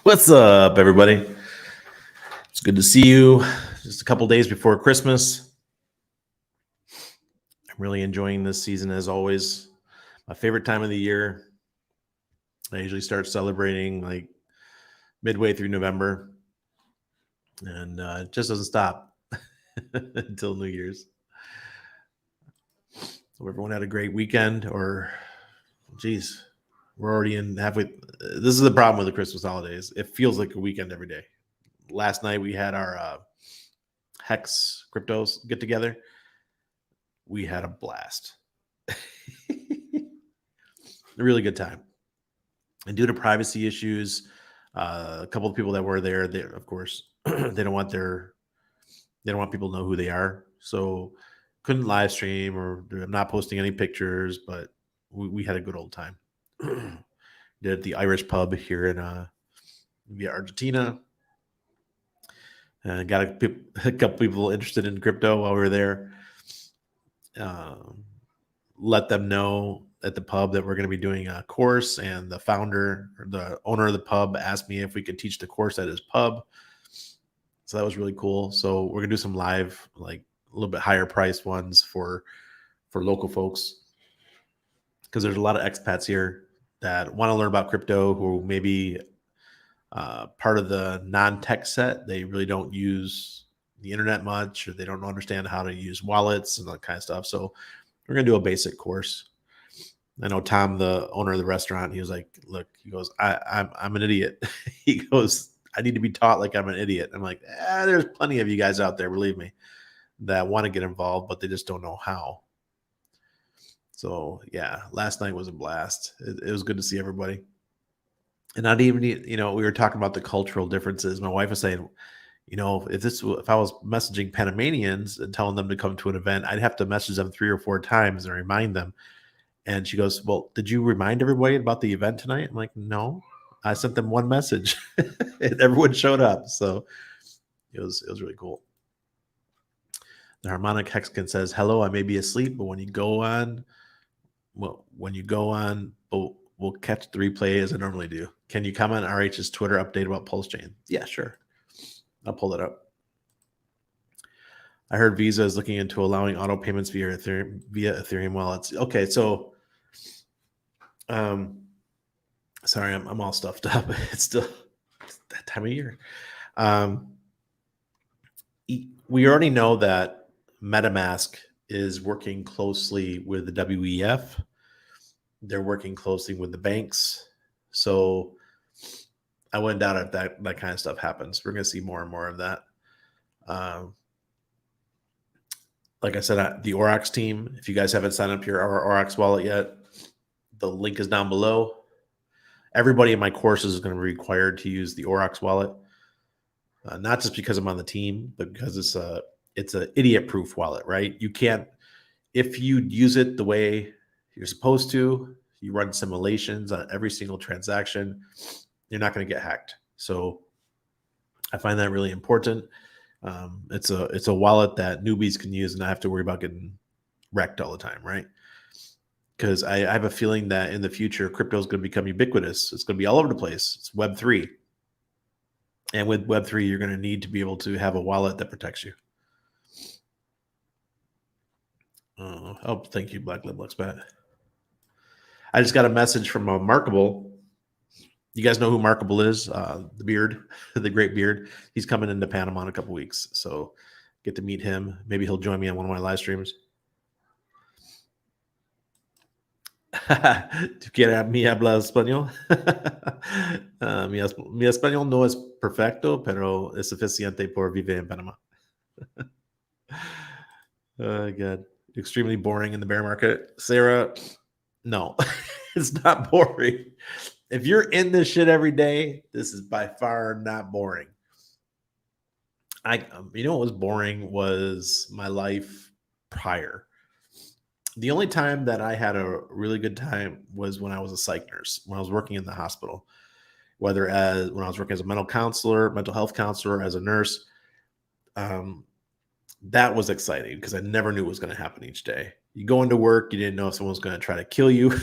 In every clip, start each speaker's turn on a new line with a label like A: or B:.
A: What's up, everybody? It's good to see you. Just a couple days before Christmas. I'm really enjoying this season as always. My favorite time of the year. I usually start celebrating like midway through November, and it just doesn't stop until New Year's. So everyone had a great weekend, or geez, we're already in halfway. This is the problem with the Christmas holidays. It feels like a weekend every day. Last night we had our Hex cryptos get together. We had a blast. A really good time. And due to privacy issues, a couple of people that were there, they, of course, they don't want people to know who they are. So couldn't live stream, or I'm not posting any pictures, but we had a good old time. Did at the Irish pub here in via Argentina. Got a couple people interested in crypto while we were there. Let them know at the pub that we're going to be doing a course, and the founder or the owner of the pub asked me if we could teach the course at his pub. So that was really cool. So we're going to do some live, like a little bit higher priced ones for local folks, because there's a lot of expats here that want to learn about crypto who maybe part of the non-tech set. They really don't use the internet much, or they don't understand how to use wallets and that kind of stuff. So we're going to do a basic course. I know Tom, the owner of the restaurant, he was like, look, he goes, I'm an idiot. He goes, I need to be taught like I'm an idiot. I'm like, there's plenty of you guys out there, believe me, that want to get involved, but they just don't know how. So yeah, last night was a blast. It was good to see everybody. And not even, we were talking about the cultural differences. My wife was saying, if I was messaging Panamanians and telling them to come to an event, I'd have to message them 3 or 4 times and remind them. And she goes, well, did you remind everybody about the event tonight? I'm like, no, I sent them one message and everyone showed up. So it was really cool. The harmonic hexagon says, hello, I may be asleep, but when you go on, we'll catch the replay as I normally do. Can you comment on RH's Twitter update about Pulse Chain? Yeah, sure. I'll pull it up. I heard Visa is looking into allowing auto payments via Ethereum wallets. Okay, so sorry, I'm all stuffed up. It's still that time of year. We already know that MetaMask is working closely with the WEF. They're working closely with the banks. So I wouldn't doubt if that kind of stuff happens. We're going to see more and more of that. Like I said, the Aurochs team, if you guys haven't signed up your Aurochs wallet yet, the link is down below. Everybody in my courses is going to be required to use the Aurochs wallet, not just because I'm on the team, but because it's an idiot-proof wallet, right? You can't, if you use it the way you're supposed to, you run simulations on every single transaction, you're not going to get hacked. So I find that really important. It's a wallet that newbies can use and not have to worry about getting wrecked all the time, right? Because I have a feeling that in the future, crypto is going to become ubiquitous. It's going to be all over the place. It's Web3. And with Web3, you're going to need to be able to have a wallet that protects you. Oh, thank you, Black Lib Luxbat. I just got a message from Markable. You guys know who Markable is? The beard, the great beard. He's coming into Panama in a couple weeks. So get to meet him. Maybe he'll join me on one of my live streams. ¿Tú quieres mi hablar español? Mi español no es perfecto, pero es suficiente por vivir en Panama. God. Extremely boring in the bear market. Sarah, no, it's not boring. If you're in this shit every day, this is by far not boring. What was boring was my life prior. The only time that I had a really good time was when I was a psych nurse, when I was working in the hospital, when I was working as a mental health counselor, as a nurse. That was exciting because I never knew what was going to happen each day. You go into work, you didn't know if someone was going to try to kill you.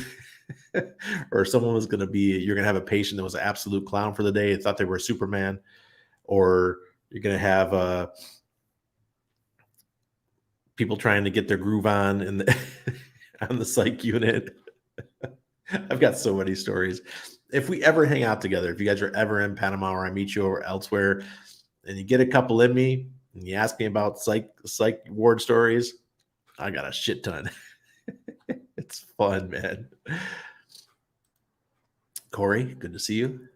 A: or someone was going to be, you're going to have a patient that was an absolute clown for the day and thought they were Superman, or you're going to have people trying to get their groove on in the on the psych unit. I've got so many stories. If we ever hang out together, if you guys are ever in Panama or I meet you or elsewhere, and you get a couple in me and you ask me about psych ward stories, I got a shit ton. It's fun, man. Corey, good to see you.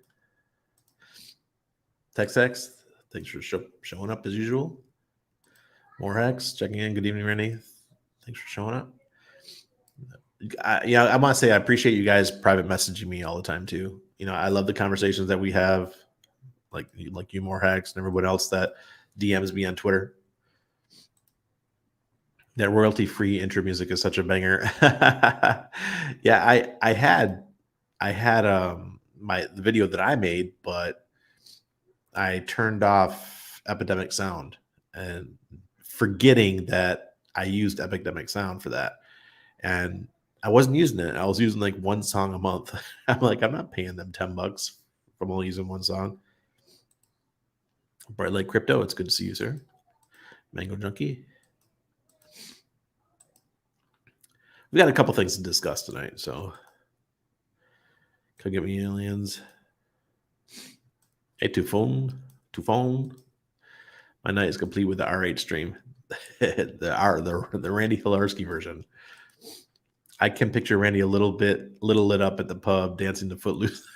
A: TexX, thanks for showing up as usual. More Hex, checking in. Good evening, Rennie. Thanks for showing up. I want to say I appreciate you guys private messaging me all the time too. I love the conversations that we have, like you, More Hex, and everyone else that DMs me on Twitter. That royalty-free intro music is such a banger. Yeah, I had the video that I made, but I turned off Epidemic Sound and forgetting that I used Epidemic Sound for that. And I wasn't using it. I was using like one song a month. I'm like, I'm not paying them $10 from only using one song. Bright Light Crypto, it's good to see you, sir. Mango Junkie. We got a couple things to discuss tonight, so come get me, aliens. Hey, Tufone. My night is complete with the R8 stream. the Randy Hilarski version. I can picture Randy a little lit up at the pub dancing to Footloose.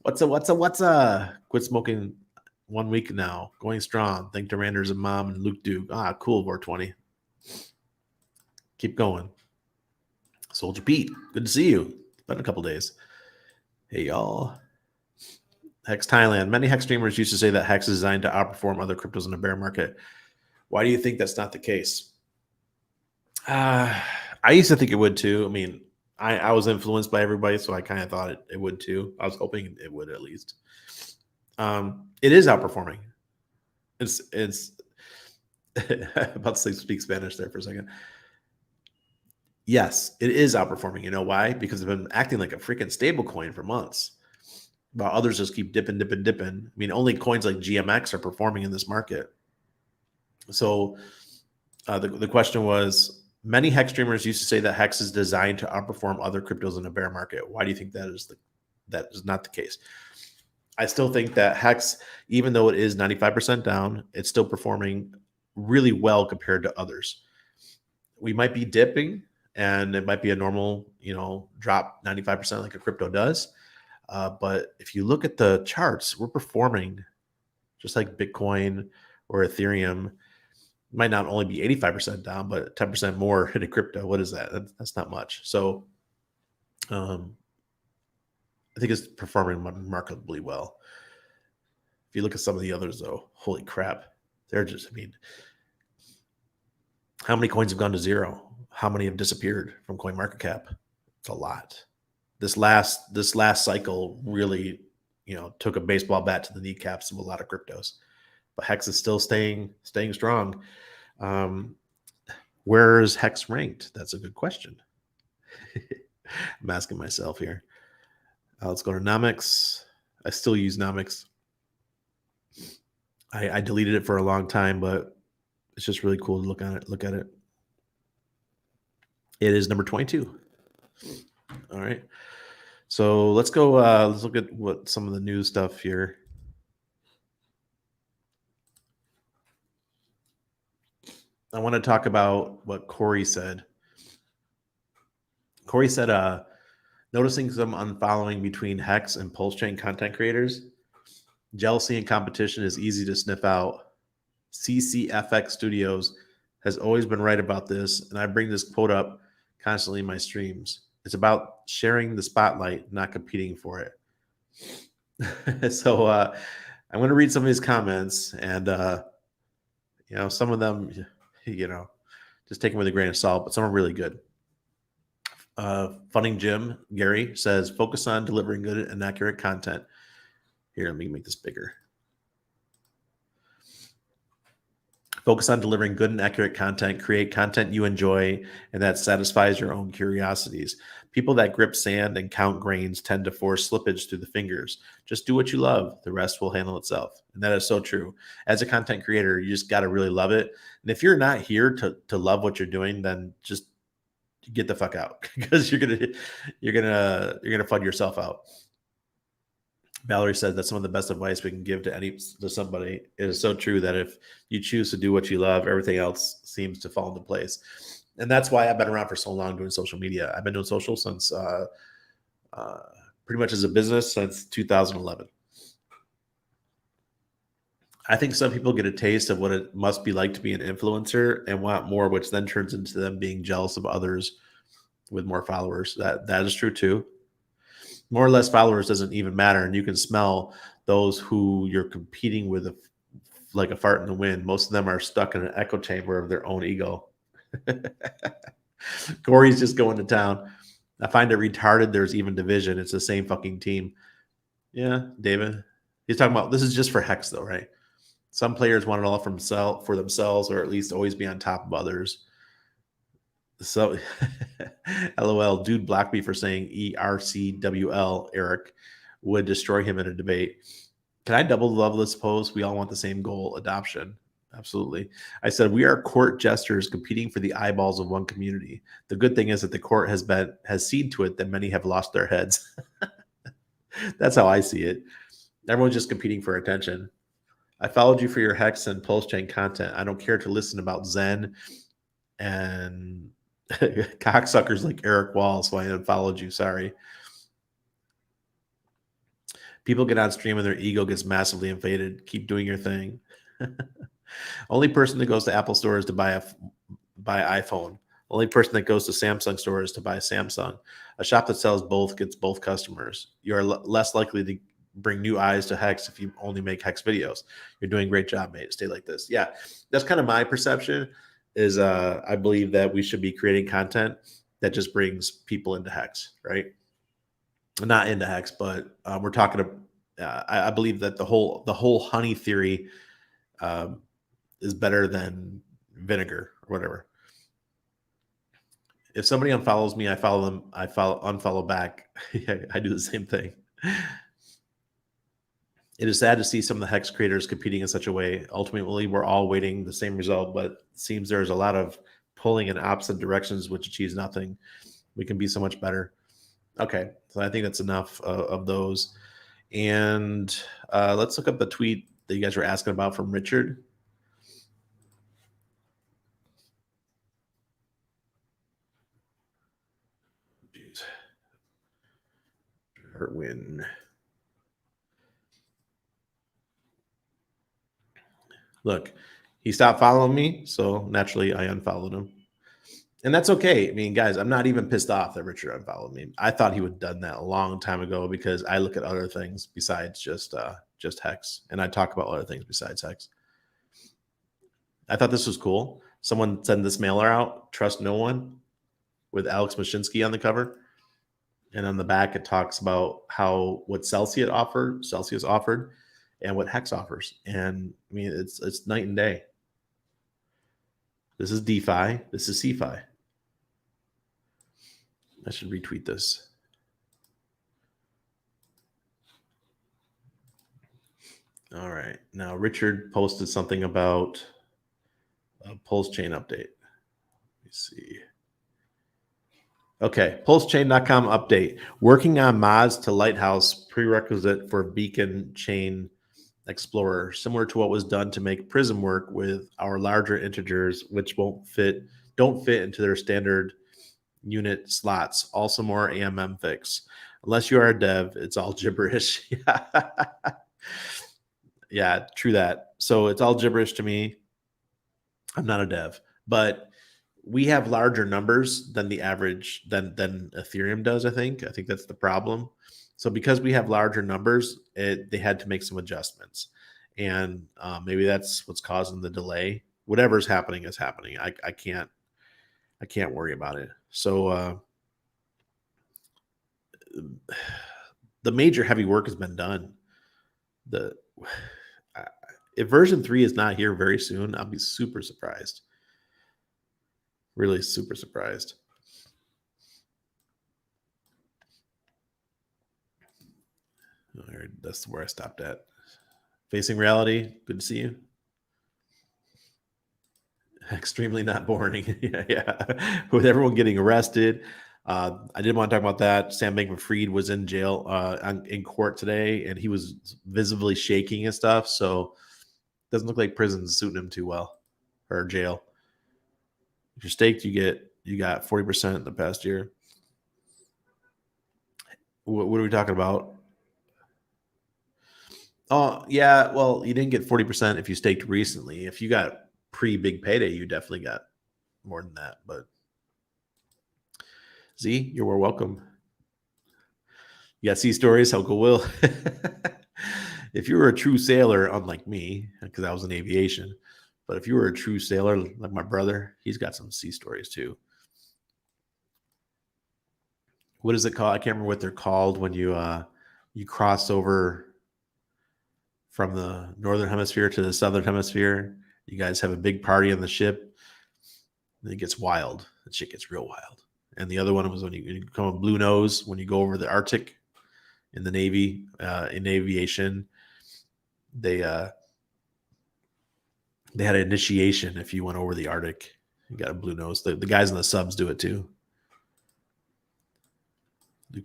A: What's quit smoking 1 week now, going strong. Thank to Randers and Mom and Luke Duke. Cool, Vor20. Keep going. Soldier Pete, good to see you. It's been a couple days. Hey, y'all. Hex Thailand. Many Hex streamers used to say that Hex is designed to outperform other cryptos in the bear market. Why do you think that's not the case? I used to think it would too. I mean, I was influenced by everybody, so I kind of thought it would too. I was hoping it would at least. It is outperforming. It's about to speak Spanish there for a second. Yes, it is outperforming. You know why? Because it's been acting like a freaking stable coin for months. While others just keep dipping. I mean, only coins like GMX are performing in this market. So the question was, many Hex streamers used to say that Hex is designed to outperform other cryptos in a bear market. Why do you think that is not the case? I still think that Hex, even though it is 95% down, it's still performing really well compared to others. We might be dipping, and it might be a normal, drop 95% like a crypto does. But if you look at the charts, we're performing just like Bitcoin or Ethereum. Might not only be 85% down, but 10% more in a crypto. What is that? That's not much. So I think it's performing remarkably well. If you look at some of the others, though, holy crap. They're just, how many coins have gone to zero? How many have disappeared from CoinMarketCap? It's a lot. This last cycle really, took a baseball bat to the kneecaps of a lot of cryptos. But Hex is still staying strong. Where is Hex ranked? That's a good question. I'm asking myself here. Let's go to Nomics. I still use Nomics. I deleted it for a long time, but it's just really cool to look at it. It is number 22. All right. So let's go. Let's look at what some of the new stuff here. I want to talk about what Corey said. Corey said, noticing some unfollowing between Hex and Pulse Chain content creators. Jealousy and competition is easy to sniff out. CCFX Studios has always been right about this, and I bring this quote up constantly in my streams. It's about sharing the spotlight, not competing for it. So I'm going to read some of his comments, and some of them, just take them with a grain of salt, but some are really good. Funding Jim Gary says, focus on delivering good and accurate content. Here, let me make this bigger. Focus on delivering good and accurate content, create content you enjoy, and that satisfies your own curiosities. People that grip sand and count grains tend to force slippage through the fingers. Just do what you love, the rest will handle itself. And that is so true. As a content creator, you just got to really love it. And if you're not here to love what you're doing, then just get the fuck out because you're gonna fund yourself out. Valerie said that's some of the best advice we can give to somebody. It is so true that if you choose to do what you love, everything else seems to fall into place. And that's why I've been around for so long doing social media. I've been doing social since uh, pretty much as a business since 2011. I think some people get a taste of what it must be like to be an influencer and want more, which then turns into them being jealous of others with more followers. That is true too. More or less followers doesn't even matter, and you can smell those who you're competing with like a fart in the wind. Most of them are stuck in an echo chamber of their own ego. Corey's just going to town. I find it retarded. There's even division. It's the same fucking team. Yeah, David. He's talking about this is just for Hex though, right? Some players want it all for themselves, or at least always be on top of others. So, LOL, dude blocked me for saying ERCWL, Eric, would destroy him in a debate. Can I double the Loveless pose? We all want the same goal, adoption. Absolutely. I said, we are court jesters competing for the eyeballs of one community. The good thing is that the court has seen to it that many have lost their heads. That's how I see it. Everyone's just competing for attention. I followed you for your Hex and Pulse Chain content. I don't care to listen about Zen and cocksuckers like Eric Wall, so I unfollowed you. Sorry. People get on stream and their ego gets massively inflated. Keep doing your thing. Only person that goes to Apple stores to buy iPhone. Only person that goes to Samsung stores to buy Samsung. A shop that sells both gets both customers. You are less likely to bring new eyes to Hex if you only make Hex videos. You're doing a great job, mate. Stay like this. Yeah, that's kind of my perception. Is I believe that we should be creating content that just brings people into Hex, right? Not into Hex, but we're talking. I believe that the whole honey theory is better than vinegar or whatever. If somebody unfollows me, I follow them. I unfollow back. I do the same thing. It is sad to see some of the Hex creators competing in such a way. Ultimately, we're all waiting the same result, but it seems there's a lot of pulling in opposite directions, which achieves nothing. We can be so much better. Okay, so I think that's enough of those. And let's look up the tweet that you guys were asking about from Richard. Jeez. Win. Look, he stopped following me, so naturally I unfollowed him. And that's okay. I mean, guys, I'm not even pissed off that Richard unfollowed me. I thought he would have done that a long time ago because I look at other things besides just Hex, and I talk about other things besides Hex. I thought this was cool. Someone sent this mailer out, Trust No One, with Alex Mashinsky on the cover. And on the back, it talks about what Celsius offered, and what Hex offers. And I mean, it's night and day. This is DeFi. This is CeFi. I should retweet this. All right. Now, Richard posted something about a Pulse Chain update. Let me see. Okay. PulseChain.com update. Working on mods to Lighthouse, prerequisite for Beacon Chain Explorer, similar to what was done to make Prism work with our larger integers, which don't fit into their standard unit slots. Also more AMM fix. Unless you are a dev, it's all gibberish. Yeah, true that. So it's all gibberish to me. I'm not a dev, but we have larger numbers than the average than Ethereum does. I think that's the problem. So because we have larger numbers, they had to make some adjustments, and maybe that's what's causing the delay. Whatever's happening is happening. I can't worry about it. So the major heavy work has been done. If version 3 is not here very soon, I'll be super surprised. Really super surprised. All right, that's where I stopped at. Facing reality. Good to see you. Extremely not boring. Yeah. With everyone getting arrested. I did want to talk about that. Sam Bankman-Fried was in jail in court today, and he was visibly shaking and stuff. So it doesn't look like prison's suiting him too well, or jail. If you're staked, you got 40% in the past year. What are we talking about? Oh yeah, well you didn't get 40% if you staked recently. If you got pre big payday, you definitely got more than that. But Z, you're more welcome. You got sea stories, how cool will. If you were a true sailor, unlike me, because I was in aviation, but if you were a true sailor like my brother, he's got some sea stories too. What is it called? I can't remember what they're called when you cross over from the northern hemisphere to the southern hemisphere. You guys have a big party on the ship, and it gets wild. The shit gets real wild. And the other one was when you become a blue nose when you go over the Arctic in the Navy, in aviation. They they had an initiation if you went over the Arctic. You got a blue nose. The guys in the subs do it too.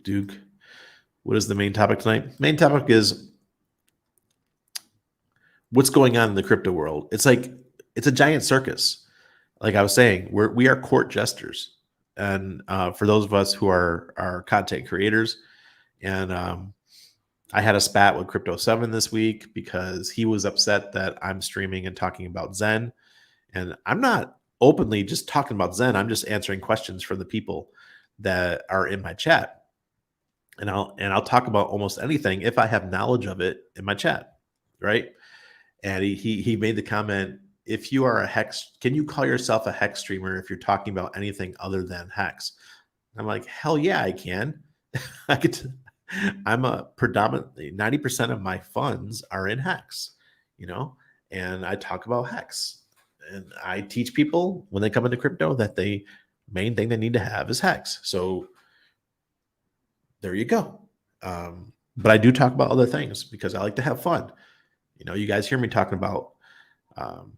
A: Duke. What is the main topic tonight? Main topic is what's going on in the crypto world. It's like it's a giant circus. Like I was saying, we are court jesters, and for those of us who are content creators, and I had a spat with Crypto 7 this week because he was upset that I'm streaming and talking about Zen, and I'm not openly just talking about Zen. I'm just answering questions from the people that are in my chat, and I'll talk about almost anything if I have knowledge of it in my chat, right? And he made the comment, if you are a hex, can you call yourself a hex streamer if you're talking about anything other than hex? I'm like, hell yeah, I can. I could. I'm a predominantly 90% of my funds are in hex, you know, and I talk about hex, and I teach people when they come into crypto that the main thing they need to have is hex. So there you go. But I do talk about other things because I like to have fun. You know, you guys hear me talking about um,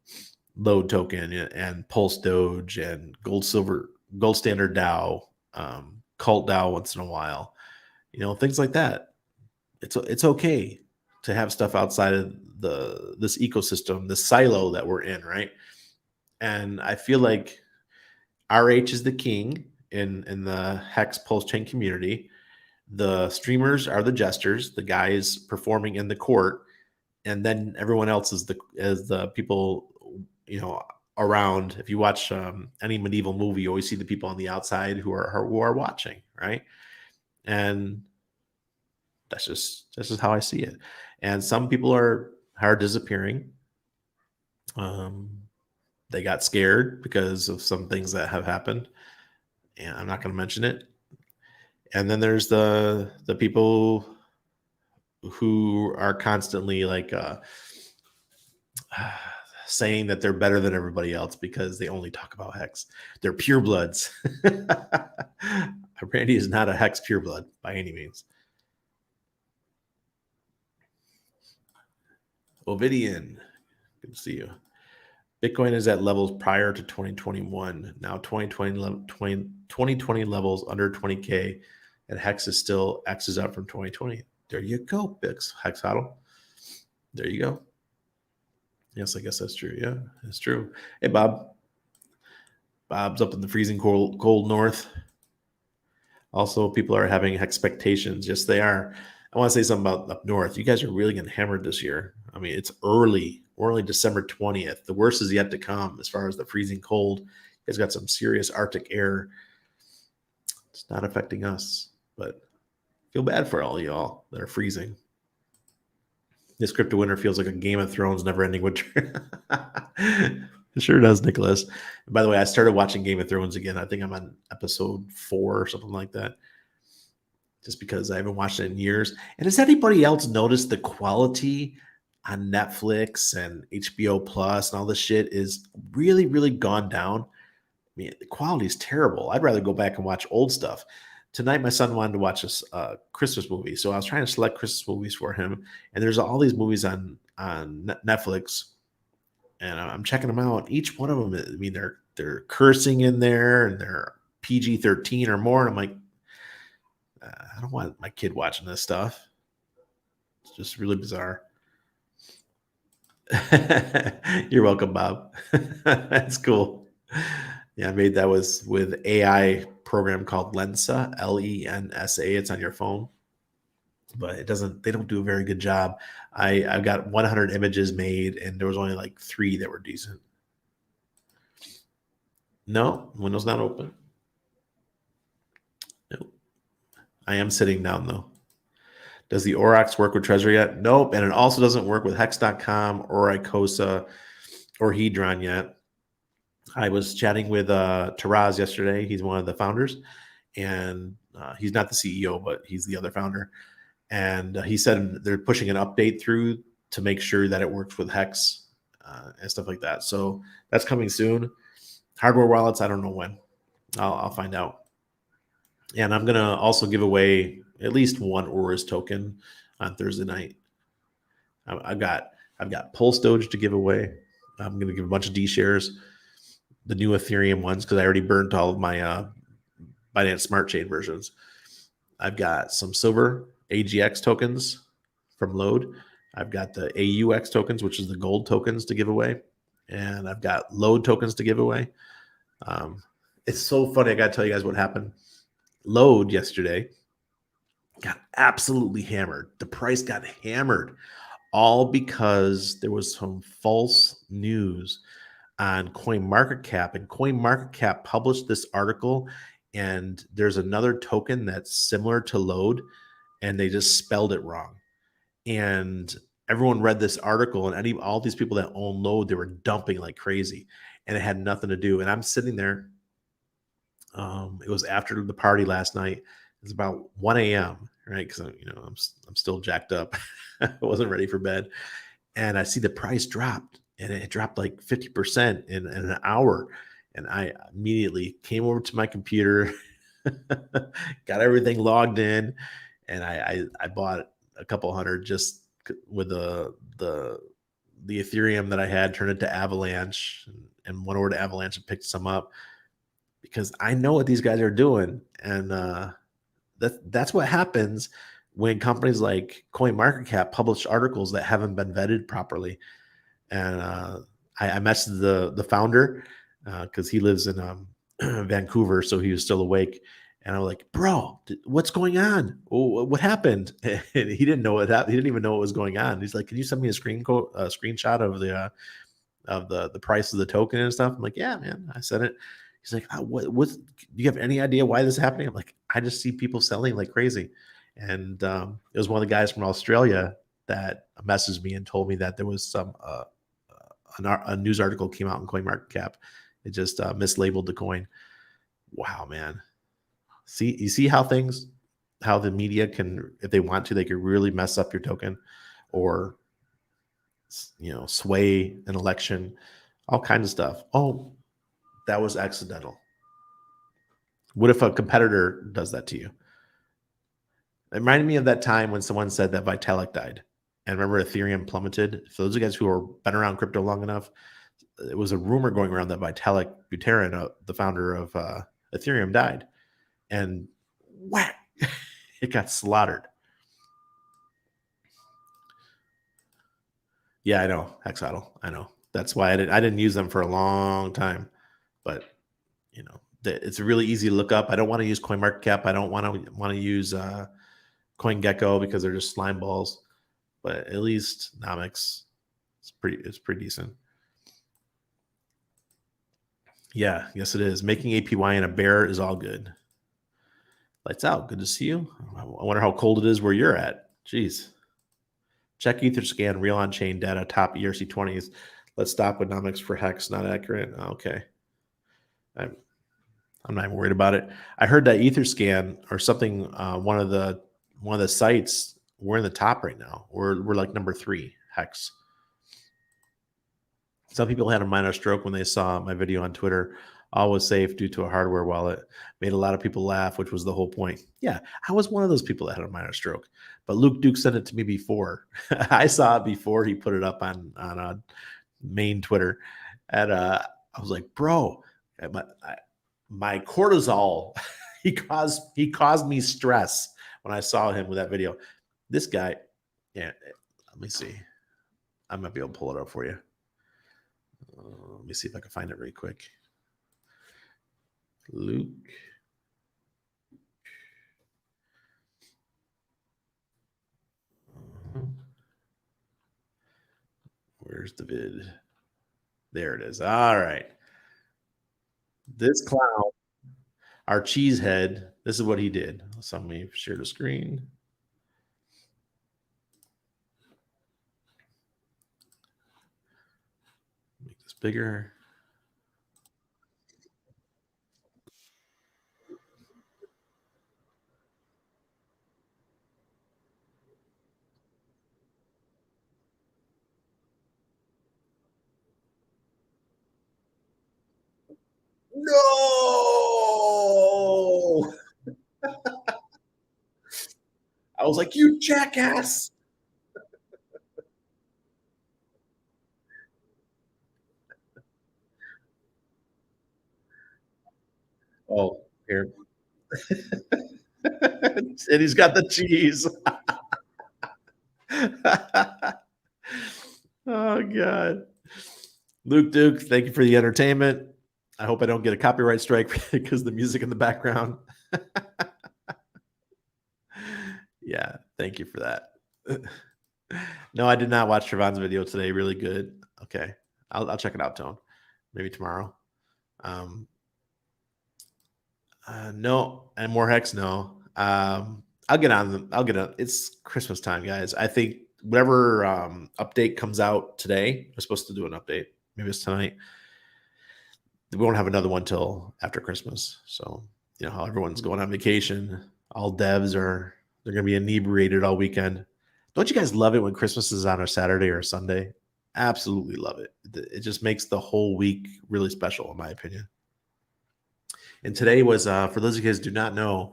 A: load token and pulse doge and gold standard DAO, cult DAO once in a while, you know, things like that. It's okay to have stuff outside of this ecosystem, this silo that we're in, right? And I feel like RH is the king in the hex pulse chain community. The streamers are the jesters, the guys performing in the court, and then everyone else is the people, you know, around. If you watch any medieval movie, you always see the people on the outside who are watching, right? And that's just how I see it. And some people are disappearing. They got scared because of some things that have happened, and I'm not going to mention it. And then there's the people who are constantly like saying that they're better than everybody else because they only talk about hex. They're purebloods. Randy is not a hex pureblood by any means. Ovidian, good to see you. Bitcoin is at levels prior to 2021. Now 2020 levels under 20K, and Hex is still X's up from 2020. There you go, Bix Hex Huddle. There you go. Yes, I guess that's true. Yeah, that's true. Hey, Bob. Bob's up in the freezing cold north. Also, people are having expectations. Yes, they are. I want to say something about up north. You guys are really getting hammered this year. I mean, it's early. We're only December 20th. The worst is yet to come as far as the freezing cold. You guys got some serious Arctic air. It's not affecting us, but feel bad for all y'all that are freezing. This crypto winter feels like a Game of Thrones never-ending winter. It sure does, Nicholas. And by the way, I started watching Game of Thrones again. I think I'm on episode 4 or something like that, just because I haven't watched it in years. And has anybody else noticed the quality on Netflix and HBO Plus and all this shit is really, really gone down. I mean, the quality is terrible. I'd rather go back and watch old stuff. Tonight, my son wanted to watch a Christmas movie, so I was trying to select Christmas movies for him. And there's all these movies on Netflix, and I'm checking them out. Each one of them, I mean, they're cursing in there, and they're PG-13 or more. And I'm like, I don't want my kid watching this stuff. It's just really bizarre. You're welcome, Bob. That's cool. Yeah, I made that was with AI program called Lensa, Lensa. It's on your phone, but they don't do a very good job. I've got 100 images made, and there was only like 3 that were decent. No, Windows not open. Nope. I am sitting down though. Does the Aurochs work with Trezor yet? Nope. And it also doesn't work with Hex.com or Icosa or Hedron yet. I was chatting with Taraz yesterday. He's one of the founders, and he's not the CEO, but he's the other founder. And he said they're pushing an update through to make sure that it works with Hex and stuff like that. So that's coming soon. Hardware wallets, I don't know when. I'll find out. And I'm gonna also give away at least one Aurus token on Thursday night. I've got Pulse Doge to give away. I'm gonna give a bunch of D shares, the new Ethereum ones, because I already burned all of my Binance Smart Chain versions. I've got some silver AGX tokens from Load. I've got the AUX tokens, which is the gold tokens to give away, and I've got Load tokens to give away. It's so funny. I got to tell you guys what happened. Load yesterday got absolutely hammered. The price got hammered, all because there was some false news on CoinMarketCap, and CoinMarketCap published this article, and there's another token that's similar to Load, and they just spelled it wrong. And everyone read this article, and all these people that own Load, they were dumping like crazy, and it had nothing to do. And I'm sitting there. It was after the party last night. It was about 1 a.m. right? Because I'm still jacked up. I wasn't ready for bed, and I see the price dropped, and it dropped like 50% in an hour. And I immediately came over to my computer, got everything logged in, and I bought a couple hundred just with the Ethereum that I had, turned it to Avalanche, and went over to Avalanche and picked some up, because I know what these guys are doing. And that's what happens when companies like CoinMarketCap publish articles that haven't been vetted properly. And I messaged the founder because he lives in Vancouver, so he was still awake. And I was like, "Bro, what's going on? What happened?" And he didn't know what happened. He didn't even know what was going on. He's like, "Can you send me a screenshot of the price of the token and stuff?" I'm like, "Yeah, man." I said it. He's like, what do you have any idea why this is happening? I'm like, I just see people selling like crazy. And it was one of the guys from Australia that messaged me and told me that there was some a news article came out in CoinMarketCap. It just mislabeled the coin. Wow, man. You see how the media can, if they want to, they could really mess up your token, or sway an election, all kinds of stuff. Oh, that was accidental. What if a competitor does that to you? It reminded me of that time when someone said that Vitalik died. And remember, Ethereum plummeted. For those of you guys who have been around crypto long enough, it was a rumor going around that Vitalik Buterin, the founder of Ethereum, died. And whack, it got slaughtered. Yeah, I know. Hexadal. I know. That's why I didn't use them for a long time. But it's really easy to look up. I don't want to use CoinMarketCap. I don't want to use CoinGecko because they're just slime balls. But at least Nomics, it's pretty decent. Yeah, yes it is. Making APY in a bear is all good. Lights out. Good to see you. I wonder how cold it is where you're at. Jeez. Check Etherscan, real on-chain data, top ERC20s. Let's stop with Nomics for Hex. Not accurate. Okay. I'm not even worried about it. I heard that Etherscan or something, one of the sites, we're in the top right now. We're like number 3 hex. Some people had a minor stroke when they saw my video on Twitter. All was safe due to a hardware wallet. Made a lot of people laugh, which was the whole point. Yeah, I was one of those people that had a minor stroke. But Luke Duke sent it to me before. I saw it before he put it up on main Twitter, and I was like, bro, my cortisol. he caused me stress when I saw him with that video. This guy, yeah. Let me see. I might be able to pull it up for you. Let me see if I can find it really quick. Luke. Where's the vid? There it is. All right. This clown, our cheesehead, this is what he did. So let me share the screen. Make this bigger. No! I was like, you jackass. Oh, here. And he's got the cheese. Oh God. Luke Duke, thank you for the entertainment. I hope I don't get a copyright strike because the music in the background. Yeah, thank you for that. No, I did not watch Trevon's video today. Really good. Okay, I'll check it out, Tone. Maybe tomorrow. Um, no, and more hex. No. I'll get on them. I'll get on. It's Christmas time, guys. I think whatever update comes out today, we're supposed to do an update. Maybe it's tonight. We won't have another one till after Christmas. So you know how everyone's going on vacation. All devs are they're gonna be inebriated all weekend. Don't you guys love it when Christmas is on a Saturday or a Sunday? Absolutely love it. It just makes the whole week really special, in my opinion. And today was for those of you guys who do not know,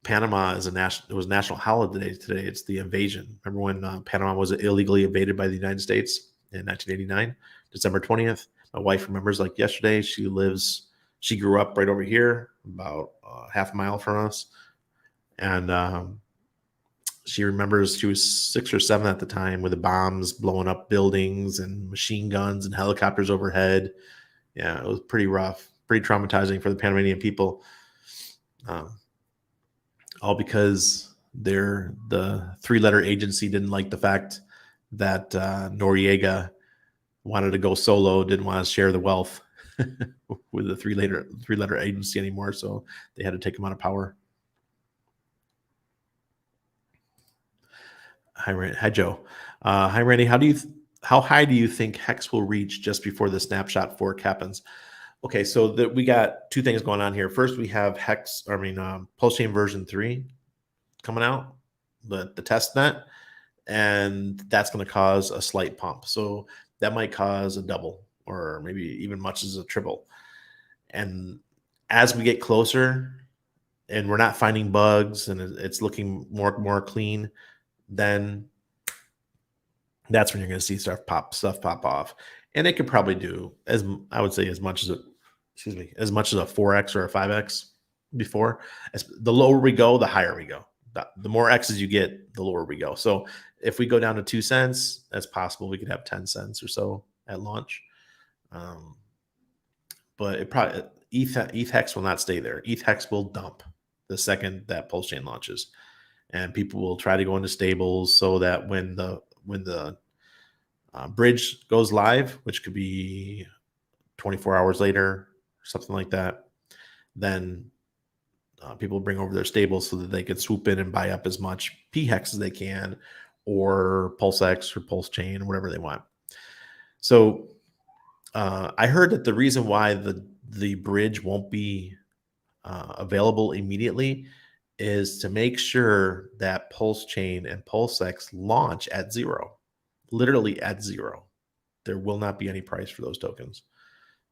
A: Panama is a national. It was a national holiday today. It's the invasion. Remember when Panama was illegally invaded by the United States in 1989, December 20th. My wife remembers like yesterday. She grew up right over here, about half a mile from us, and she remembers she was 6 or 7 at the time with the bombs blowing up buildings and machine guns and helicopters overhead. Yeah, it was pretty rough, pretty traumatizing for the Panamanian people. All because the 3-letter agency didn't like the fact that Noriega wanted to go solo, didn't want to share the wealth with the three letter agency anymore, so they had to take him out of power. Hi Joe. Hi Randy. How high do you think hex will reach just before the snapshot fork happens? Okay, so we got two things going on here. First, we have Pulse Chain version 3 coming out, the test net, and that's going to cause a slight pump. So that might cause a double or maybe even much as a triple. And as we get closer and we're not finding bugs and it's looking more clean, then that's when you're going to see stuff pop off. And it could probably do as much as as much as a 4x or a 5x before. The lower we go, the higher we go. The more X's you get, the lower we go. So if we go down to 2 cents, that's possible. We could have 10 cents or so at launch. But it probably ETH hex will not stay there. ETH hex will dump the second that Pulse Chain launches, and people will try to go into stables so that when the bridge goes live, which could be 24 hours later, something like that, then people bring over their stables so that they can swoop in and buy up as much PHEX as they can, or PulseX or Pulse Chain, or whatever they want. So I heard that the reason why the bridge won't be available immediately is to make sure that Pulse Chain and PulseX launch at 0. literally at zero. There will not be any price for those tokens.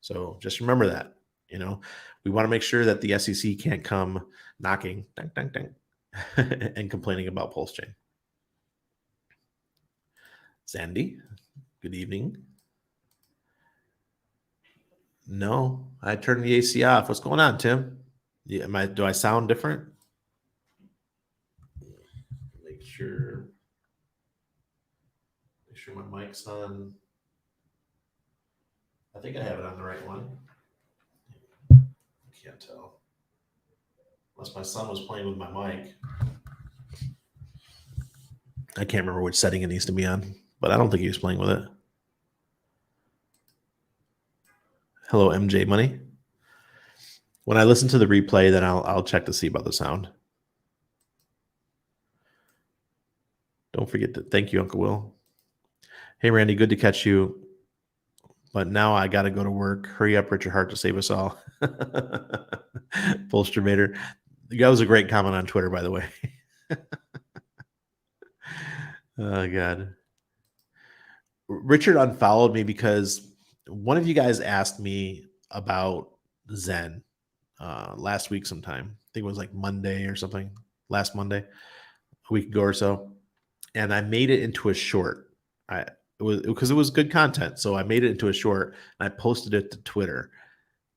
A: So just remember that. You know, we want to make sure that the SEC can't come knocking, dang, dang, dang, and complaining about Pulse Chain. Sandy, good evening. No, I turned the AC off. What's going on, Tim? Yeah, do I sound different? Make sure my mic's on. I think I have it on the right one. I can't tell. Unless my son was playing with my mic. I can't remember which setting it needs to be on, but I don't think he was playing with it. Hello, MJ Money. When I listen to the replay, then I'll check to see about the sound. Don't forget to thank you, Uncle Will. Hey, Randy, good to catch you. But now I got to go to work. Hurry up, Richard Hart, to save us all. Bolstervator. That was a great comment on Twitter, by the way. Oh, God. Richard unfollowed me because one of you guys asked me about Zen last week sometime. I think it was like Monday or something. Last Monday, a week ago or so. And I made it into a short. It was good content. So I made it into a short and I posted it to Twitter.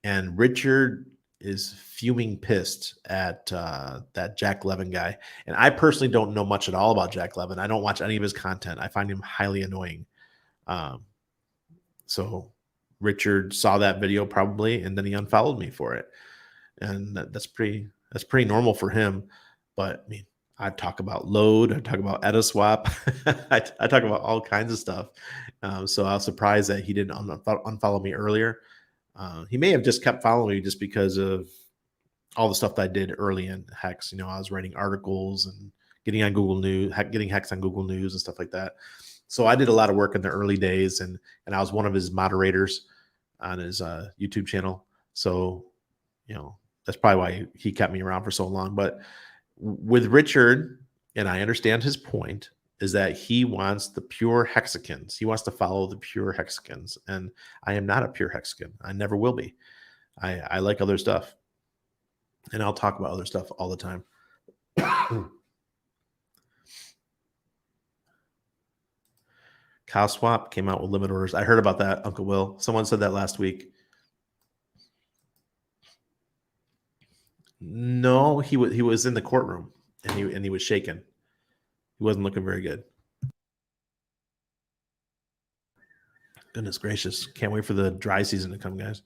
A: And Richard is fuming pissed at that Jack Levin guy. And I personally don't know much at all about Jack Levin. I don't watch any of his content. I find him highly annoying. So Richard saw that video probably, and then he unfollowed me for it. And that's pretty normal for him. But I mean, I talk about load. I talk about Ediswap. I talk about all kinds of stuff. So I was surprised that he didn't unfollow me earlier. He may have just kept following me just because of all the stuff that I did early in Hex. You know, I was writing articles and getting on Google News, getting Hex on Google News and stuff like that. So I did a lot of work in the early days, and I was one of his moderators on his YouTube channel. So, you know, that's probably why he kept me around for so long. But with Richard, and I understand his point, is that he wants the pure hexagons. He wants to follow the pure hexagons. And I am not a pure hexagon. I never will be. I like other stuff. And I'll talk about other stuff all the time. CowSwap came out with limit orders. I heard about that, Uncle Will. Someone said that last week. No, he was in the courtroom and he was shaken. He wasn't looking very good. Goodness gracious. Can't wait for the dry season to come, guys.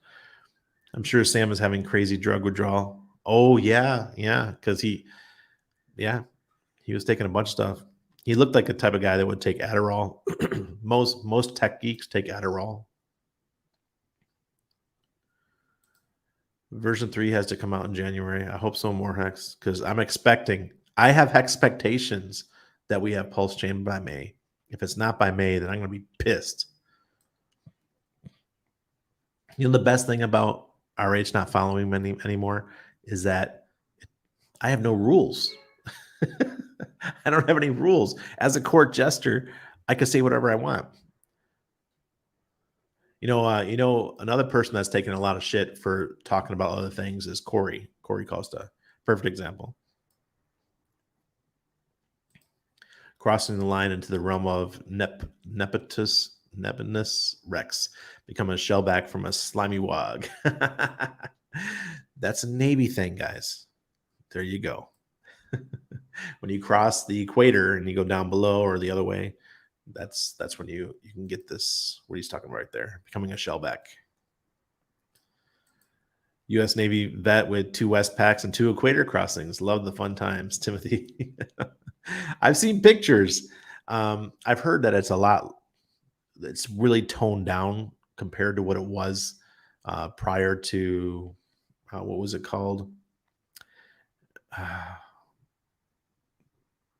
A: I'm sure Sam is having crazy drug withdrawal. Oh, yeah. Because he was taking a bunch of stuff. He looked like the type of guy that would take Adderall. Most tech geeks take Adderall. Version 3 has to come out in January. I hope so more Hex, because I have expectations that we have Pulse Chain by May. If it's not by May, then I'm going to be pissed. You know, the best thing about RH not following me anymore is that I have no rules. I don't have any rules. As a court jester, I could say whatever I want. You know, another person that's taken a lot of shit for talking about other things is Corey Costa. Perfect example. Crossing the line into the realm of Neptunus Rex, become a shellback from a slimy wog. That's a Navy thing, guys. There you go. When you cross the equator and you go down below or the other way, that's when you can get this, what he's talking about right there, becoming a shellback. U.S. Navy vet with 2 Westpacks and 2 equator crossings. Love the fun times, Timothy. I've seen pictures. I've heard that it's really toned down compared to what it was prior to, what was it called?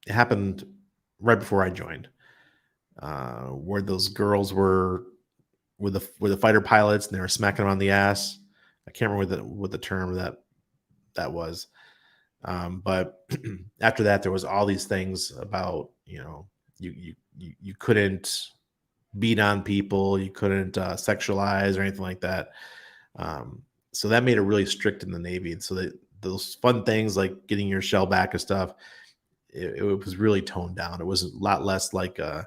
A: It happened right before I joined, where those girls were with the fighter pilots and they were smacking them on the ass. I can't remember what the term that was. But after that, there was all these things about, you know, you couldn't beat on people, you couldn't sexualize or anything like that. So that made it really strict in the Navy. And so that those fun things like getting your shell back and stuff, it was really toned down. It was a lot less like a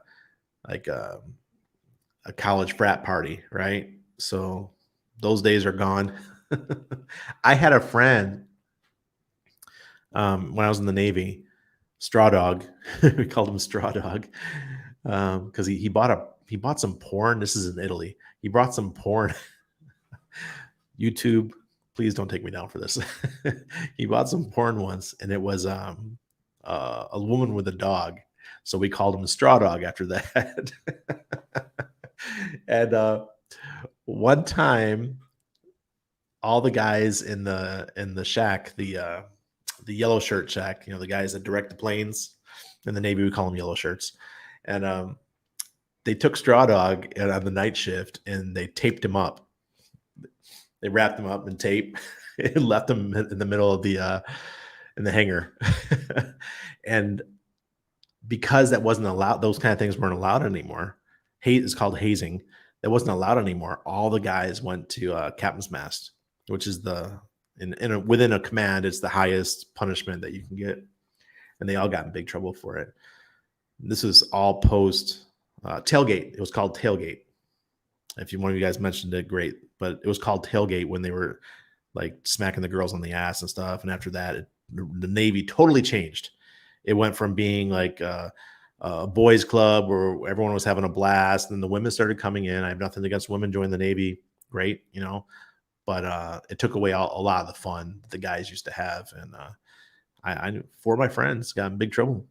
A: college frat party, right? So those days are gone. I had a friend when I was in the Navy, Straw Dog. We called him Straw Dog because he bought some porn. This is in Italy. He brought some porn. YouTube, please don't take me down for this. He bought some porn once, and it was a woman with a dog. So we called him Straw Dog after that. And one time, all the guys in the shack, the yellow shirt shack, the guys that direct the planes in the Navy, we call them yellow shirts, and they took Straw Dog on the night shift and they taped him up. They wrapped him up in tape and left him in the middle of the in the hangar. And because that wasn't allowed, those kind of things weren't allowed anymore. Hate is called hazing. That wasn't allowed anymore. All the guys went to captain's mast, which is within a command, it's the highest punishment that you can get, and they all got in big trouble for it. This was all post tailgate. It was called tailgate. If one of you guys mentioned it, great. But it was called tailgate when they were like smacking the girls on the ass and stuff. And after that, the Navy totally changed. It went from being like a boys club where everyone was having a blast, and the women started coming in. I have nothing against women joining the Navy. Great, but it took away a lot of the fun the guys used to have. And I four of my friends got in big trouble.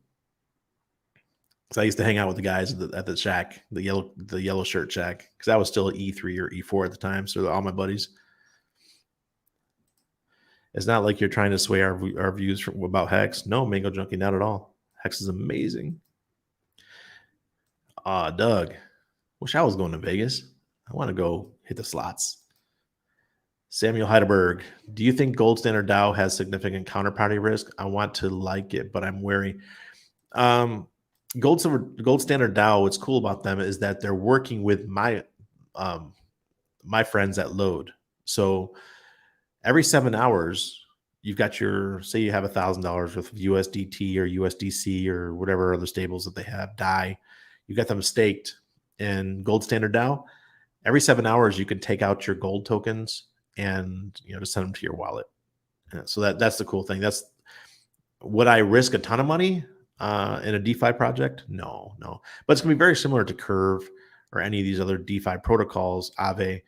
A: So I used to hang out with the guys at the shack, the yellow shirt shack, because I was still E3 or E4 at the time. So all my buddies. It's not like you're trying to sway our views about Hex. No, Mango Junkie, not at all. Hex is amazing. Doug, wish I was going to Vegas. I want to go hit the slots. Samuel Heidelberg, do you think Gold Standard Dow has significant counterparty risk? I want to like it, but I'm wary. Gold Standard Dow, what's cool about them is that they're working with my friends at Load. So every 7 hours, you've got say you have $1,000 worth of USDT or USDC or whatever other stables that they have, DAI. You got them staked in Gold Standard Dow. Every 7 hours, you can take out your gold tokens and just send them to your wallet. So that's the cool thing. Would I risk a ton of money in a DeFi project? No. But it's going to be very similar to Curve or any of these other DeFi protocols, Aave,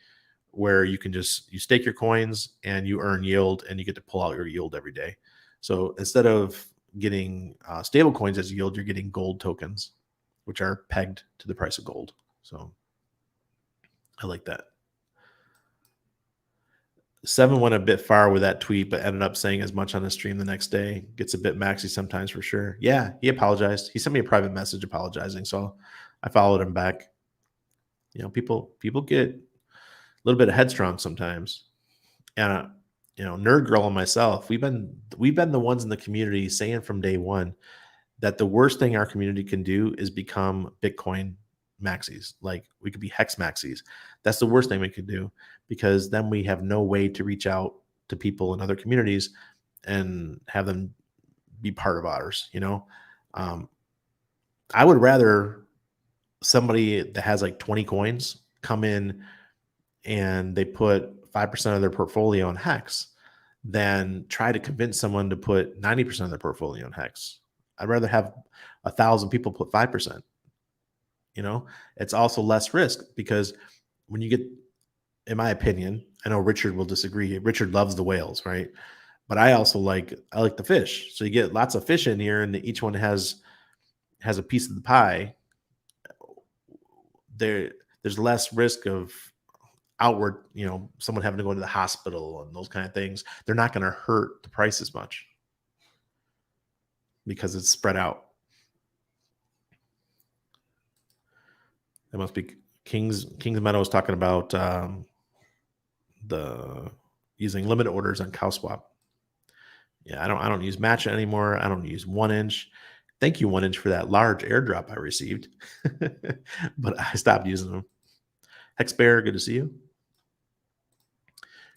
A: where you stake your coins and you earn yield, and you get to pull out your yield every day. So instead of getting stable coins as yield, you're getting gold tokens, which are pegged to the price of gold. So I like that. Seven went a bit far with that tweet, but ended up saying as much on the stream the next day. Gets a bit maxy sometimes for sure. Yeah, he apologized. He sent me a private message apologizing, so I followed him back. People get a little bit headstrong sometimes. And Nerd Girl and myself, we've been the ones in the community saying from day one that the worst thing our community can do is become Bitcoin maxis. Like, we could be Hex maxis. That's the worst thing we could do, because then we have no way to reach out to people in other communities and have them be part of ours. I would rather somebody that has like 20 coins come in and they put 5% of their portfolio in Hex than try to convince someone to put 90% of their portfolio in Hex. I'd rather have 1,000 people put 5%. It's also less risk, because when you get, in my opinion, I know Richard will disagree. Richard loves the whales, right? But I like the fish. So you get lots of fish in here, and each one has a piece of the pie. There's less risk of outward, someone having to go to the hospital and those kind of things. They're not going to hurt the price as much because it's spread out. That must be King's Meadow is talking about the using limit orders on CowSwap. Yeah, I don't use Matcha anymore. I don't use 1inch. Thank you, 1 inch, for that large airdrop I received, but I stopped using them. Hex Bear, good to see you.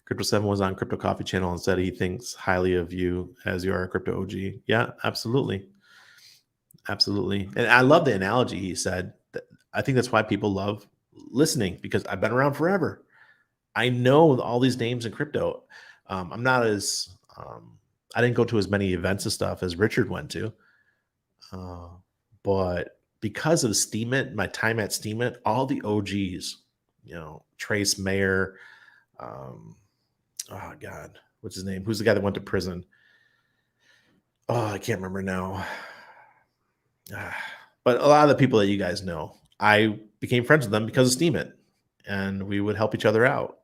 A: Crypto 7 was on Crypto Coffee Channel and said he thinks highly of you as you are a crypto OG. Yeah, absolutely. Absolutely. And I love the analogy he said. I think that's why people love listening, because I've been around forever. I know all these names in crypto. I'm not as, I didn't go to as many events and stuff as Richard went to. Uh, but because of Steemit, my time at Steemit, all the OGs, Trace Mayer, um, oh God, what's his name? Who's the guy that went to prison? Oh, I can't remember now. But a lot of the people that you guys know, I became friends with them because of Steemit, and we would help each other out.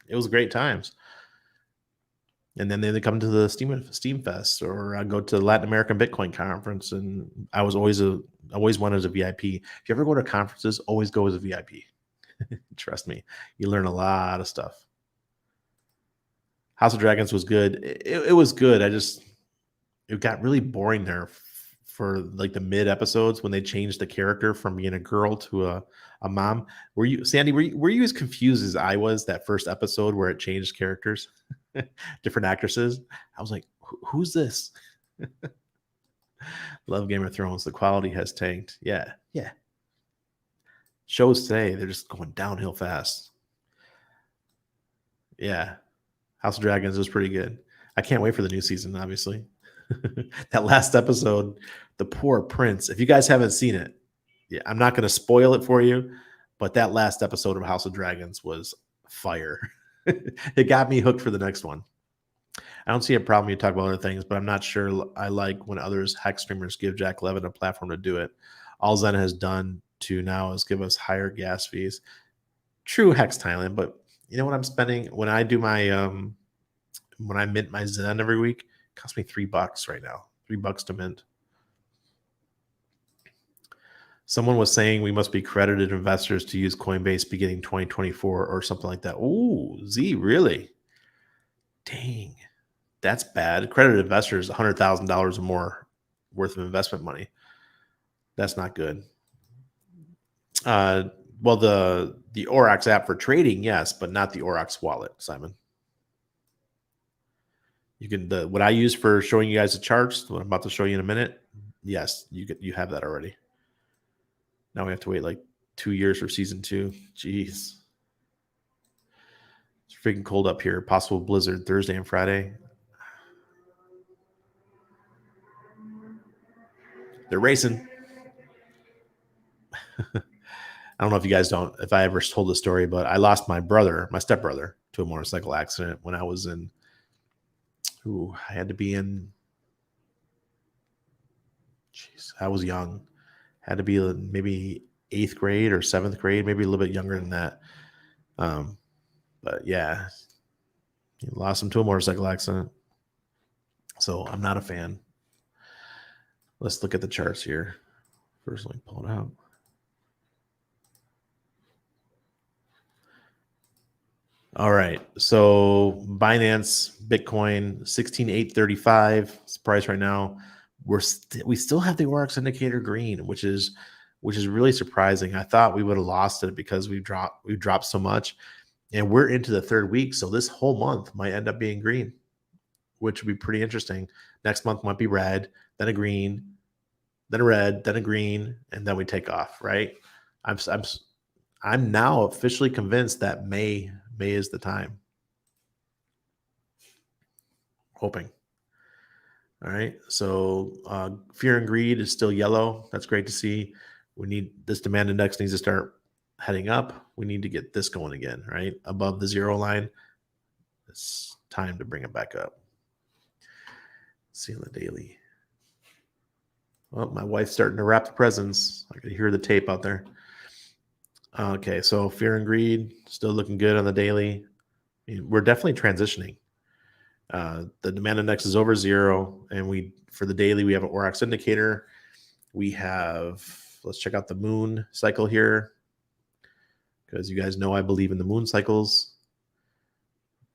A: It was great times. And then they come to the Steam Fest, or I go to the Latin American Bitcoin Conference, and I was always went as a VIP. If you ever go to conferences, always go as a VIP. Trust me, you learn a lot of stuff. House of Dragons was good. It was good. It got really boring there for like the mid episodes when they changed the character from being a girl to a mom. Were you, Sandy? Were you as confused as I was that first episode where it changed characters, different actresses? I was like, who's this? Love Game of Thrones. The quality has tanked. Yeah. Shows today, they're just going downhill fast. Yeah. House of Dragons was pretty good. I can't wait for the new season, obviously. That last episode, the poor prince. If you guys haven't seen it, yeah, I'm not going to spoil it for you, but that last episode of House of Dragons was fire. It got me hooked for the next one. I don't see a problem you talk about other things, but I'm not sure I like when others hex streamers give Jack Levin a platform to do it. All Zen has done to now is give us higher gas fees. True, Hex Thailand, but you know what I'm spending when I do my when I mint my Zen every week? It costs me $3 right now. $3 to mint. Someone was saying we must be credited investors to use Coinbase beginning 2024 or something like that. Ooh, Z, really? Dang, that's bad. Credited investors, $100,000 or more worth of investment money. That's not good. Well, the Aurochs app for trading, yes, but not the Aurochs wallet, Simon. You can what I use for showing you guys the charts, what I'm about to show you in a minute. Yes, you have that already. Now we have to wait like 2 years for season 2. Jeez. It's freaking cold up here. Possible blizzard Thursday and Friday. They're racing. I don't know if I ever told the story, but I lost my stepbrother, to a motorcycle accident when I was in, I had to be in, I was young. Had to be maybe 8th grade or 7th grade, maybe a little bit younger than that. But yeah, he lost him to a motorcycle accident. So I'm not a fan. Let's look at the charts here. First, let me pull it out. All right. So Binance, Bitcoin, 16,835 is the price right now. We still have the Aurochs indicator green, which is really surprising. I thought we would have lost it because we dropped so much, and we're into the 3rd week. So this whole month might end up being green, which would be pretty interesting. Next month might be red, then a green, then a red, then a green, and then we take off. Right? I'm now officially convinced that May is the time. Hoping. All right. So fear and greed is still yellow. That's great to see. We need this demand index needs to start heading up. We need to get this going again, right? Above the 0 line. It's time to bring it back up. Let's see on the daily. Well, my wife's starting to wrap the presents. I can hear the tape out there. Okay, so fear and greed still looking good on the daily. I mean, we're definitely transitioning. The demand index is over 0, and for the daily we have an Aurochs indicator. Let's check out the moon cycle here, because you guys know I believe in the moon cycles.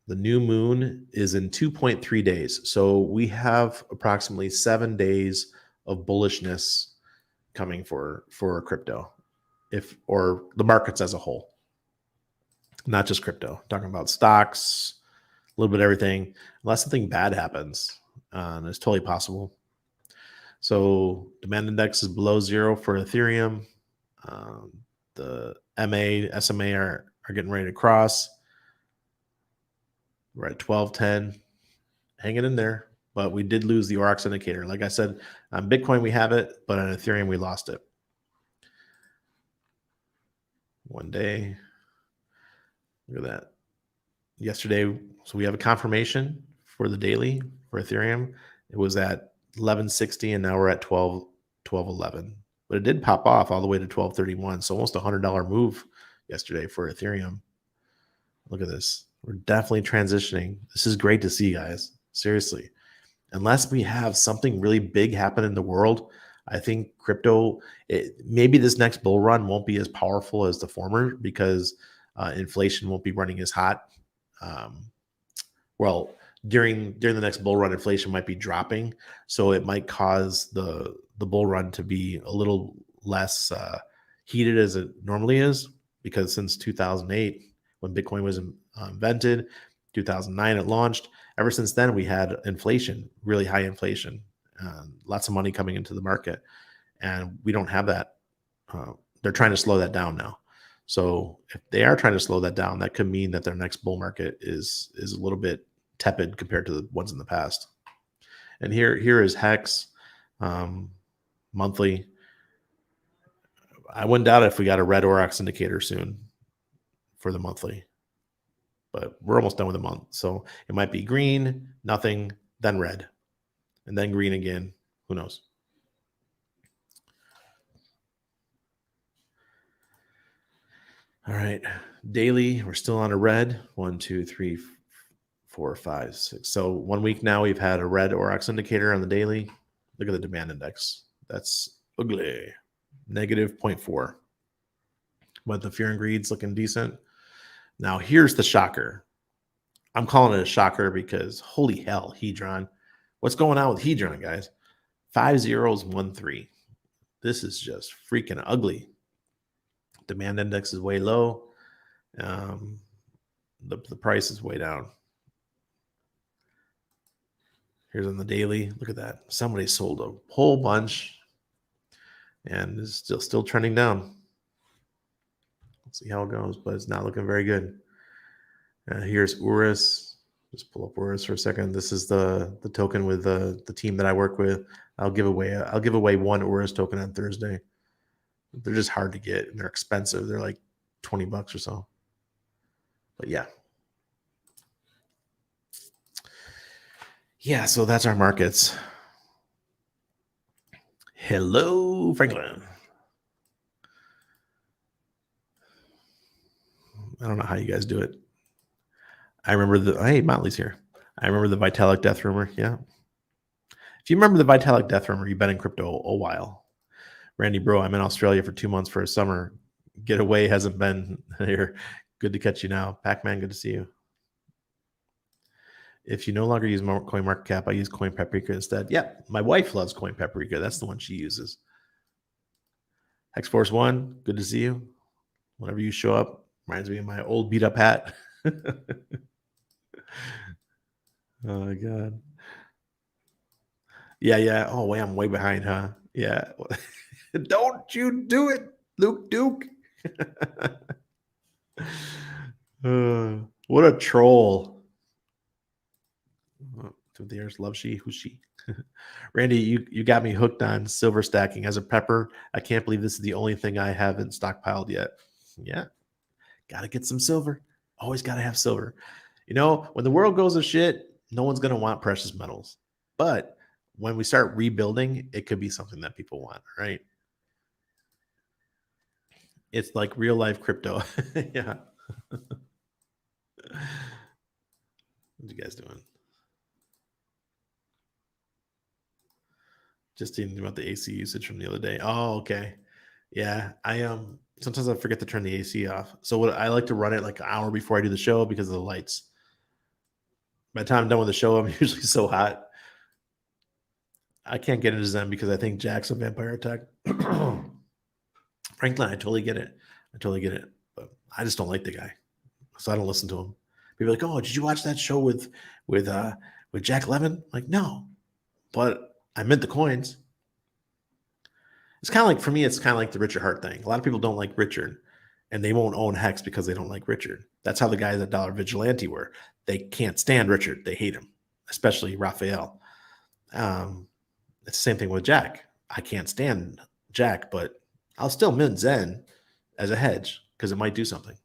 A: The new moon is in 2.3 days, so we have approximately 7 days of bullishness coming for crypto, or the markets as a whole, not just crypto. I'm talking about stocks, a little bit of everything, unless something bad happens. And it's totally possible. So demand index is below 0 for Ethereum. The SMA are getting ready to cross. We're at 1210, hanging in there. But we did lose the Aurochs indicator. Like I said, on Bitcoin we have it, but on Ethereum we lost it. One day. Look at that. Yesterday, so we have a confirmation for the daily for Ethereum. It was at 1160, and now we're at 1211. But it did pop off all the way to 1231. So almost $100 move yesterday for Ethereum. Look at this. We're definitely transitioning. This is great to see, guys. Seriously. Unless we have something really big happen in the world, I think crypto, maybe this next bull run won't be as powerful as the former, because inflation won't be running as hot. Well, during the next bull run, inflation might be dropping, so it might cause the bull run to be a little less heated as it normally is, because since 2008, when Bitcoin was invented, 2009 it launched, ever since then we had inflation, really high inflation, lots of money coming into the market, and we don't have that. They're trying to slow that down now. So if they are trying to slow that down, that could mean that their next bull market is a little bit tepid compared to the ones in the past. And here is Hex monthly. I wouldn't doubt it if we got a red Aurochs indicator soon for the monthly, but we're almost done with the month. So it might be green, nothing, then red, and then green again. Who knows? All right, daily, we're still on a red. 1, 2, 3, 4, 5, 6. So 1 week now we've had a red Aurochs indicator on the daily. Look at the demand index. That's ugly. Negative 0.4. But the fear and greed's looking decent. Now here's the shocker. I'm calling it a shocker because holy hell, Hedron. What's going on with Hedron, guys? 5013. This is just freaking ugly. Demand index is way low. The price is way down. Here's on the daily. Look at that. Somebody sold a whole bunch, and it's still trending down. Let's see how it goes, but it's not looking very good. Here's Urus. Just pull up Urus for a second. This is the token with the team that I work with. I'll give away one Urus token on Thursday. They're just hard to get, and they're expensive. They're like $20 or so. But yeah. Yeah, so that's our markets. Hello, Franklin. I don't know how you guys do it. I remember hey, Motley's here. I remember the Vitalik death rumor. Yeah. If you remember the Vitalik death rumor, you've been in crypto a while. Randy, bro, I'm in Australia for 2 months for a summer. Getaway hasn't been here. Good to catch you now. Pac-Man, good to see you. If you no longer use CoinMarketCap, I use Coin Paprika instead. Yeah, my wife loves Coin Paprika. That's the one she uses. Hexforce One, good to see you. Whenever you show up, reminds me of my old beat up hat. Oh my God. Yeah. Oh, wait, I'm way behind, huh? Yeah. Don't you do it, Luke Duke. What a troll. There's love she, who's she? Randy, you got me hooked on silver stacking. As a prepper, I can't believe this is the only thing I haven't stockpiled yet. Yeah. Got to get some silver. Always got to have silver. You know, when the world goes to shit, no one's going to want precious metals. But when we start rebuilding, it could be something that people want, right? It's like real life crypto. Yeah. What you guys doing? Just thinking about the AC usage from the other day. Oh, okay. Yeah, I sometimes I forget to turn the AC off. So what I like to run it like an hour before I do the show because of the lights. By the time I'm done with the show, I'm usually so hot. I can't get into Zen because I think Jack's a vampire attack. Franklin, I totally get it. I totally get it. But I just don't like the guy. So I don't listen to him. People are like, oh, did you watch that show with with Jack Lemmon? Like, no. But I mint the coins. It's kind of like, for me, it's kind of like the Richard Hart thing. A lot of people don't like Richard, and they won't own Hex because they don't like Richard. That's how the guys at Dollar Vigilante were. They can't stand Richard. They hate him, especially Raphael. It's the same thing with Jack. I can't stand Jack, but I'll still mint Zen as a hedge because it might do something.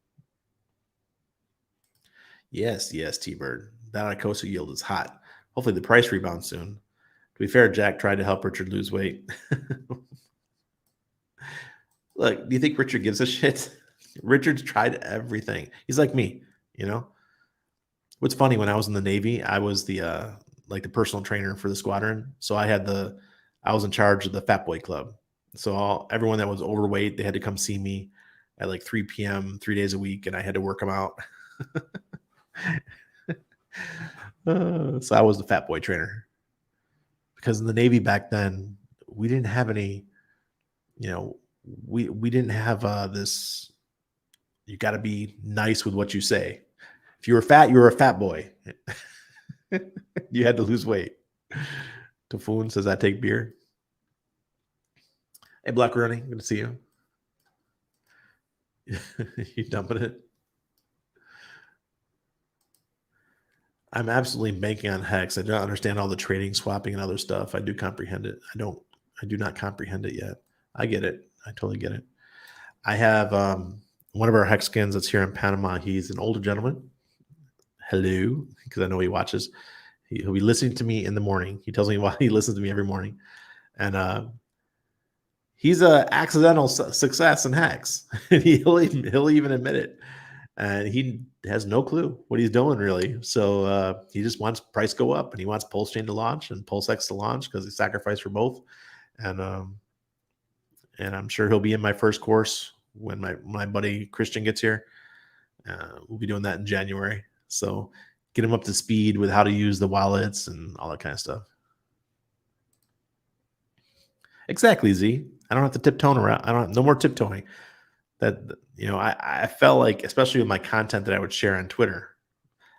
A: Yes, T-Bird. That Icosa yield is hot. Hopefully the price rebounds soon. To be fair, Jack tried to help Richard lose weight. Look, do you think Richard gives a shit? Richard's tried everything. He's like me, you know? What's funny, when I was in the Navy, I was the like the personal trainer for the squadron. So I was in charge of the Fat Boy Club. So everyone that was overweight, they had to come see me at like 3 p.m. 3 days a week, and I had to work them out. So I was the fat boy trainer, because in the Navy back then, we didn't have any, we didn't have this, you got to be nice with what you say. If you were fat, you were a fat boy. You had to lose weight. Typhoon says, I take beer. Hey, Black Running, good to see you. You dumping it? I'm absolutely banking on Hex. I don't understand all the trading, swapping, and other stuff. I do comprehend it. I do not comprehend it yet. I get it. I totally get it. I have one of our Hex skins that's here in Panama. He's an older gentleman. Hello, because I know he watches. He'll be listening to me in the morning. He tells me why he listens to me every morning. And he's a accidental success in Hex. he'll even admit it. And he has no clue what he's doing, really. So he just wants price go up, and he wants Pulse Chain to launch and Pulse X to launch because he sacrificed for both. And I'm sure he'll be in my first course when my buddy Christian gets here. We'll be doing that in January. So get him up to speed with how to use the wallets and all that kind of stuff. Exactly, Z. I don't have to tiptoe around. No more tiptoeing. That, I felt like, especially with my content that I would share on Twitter,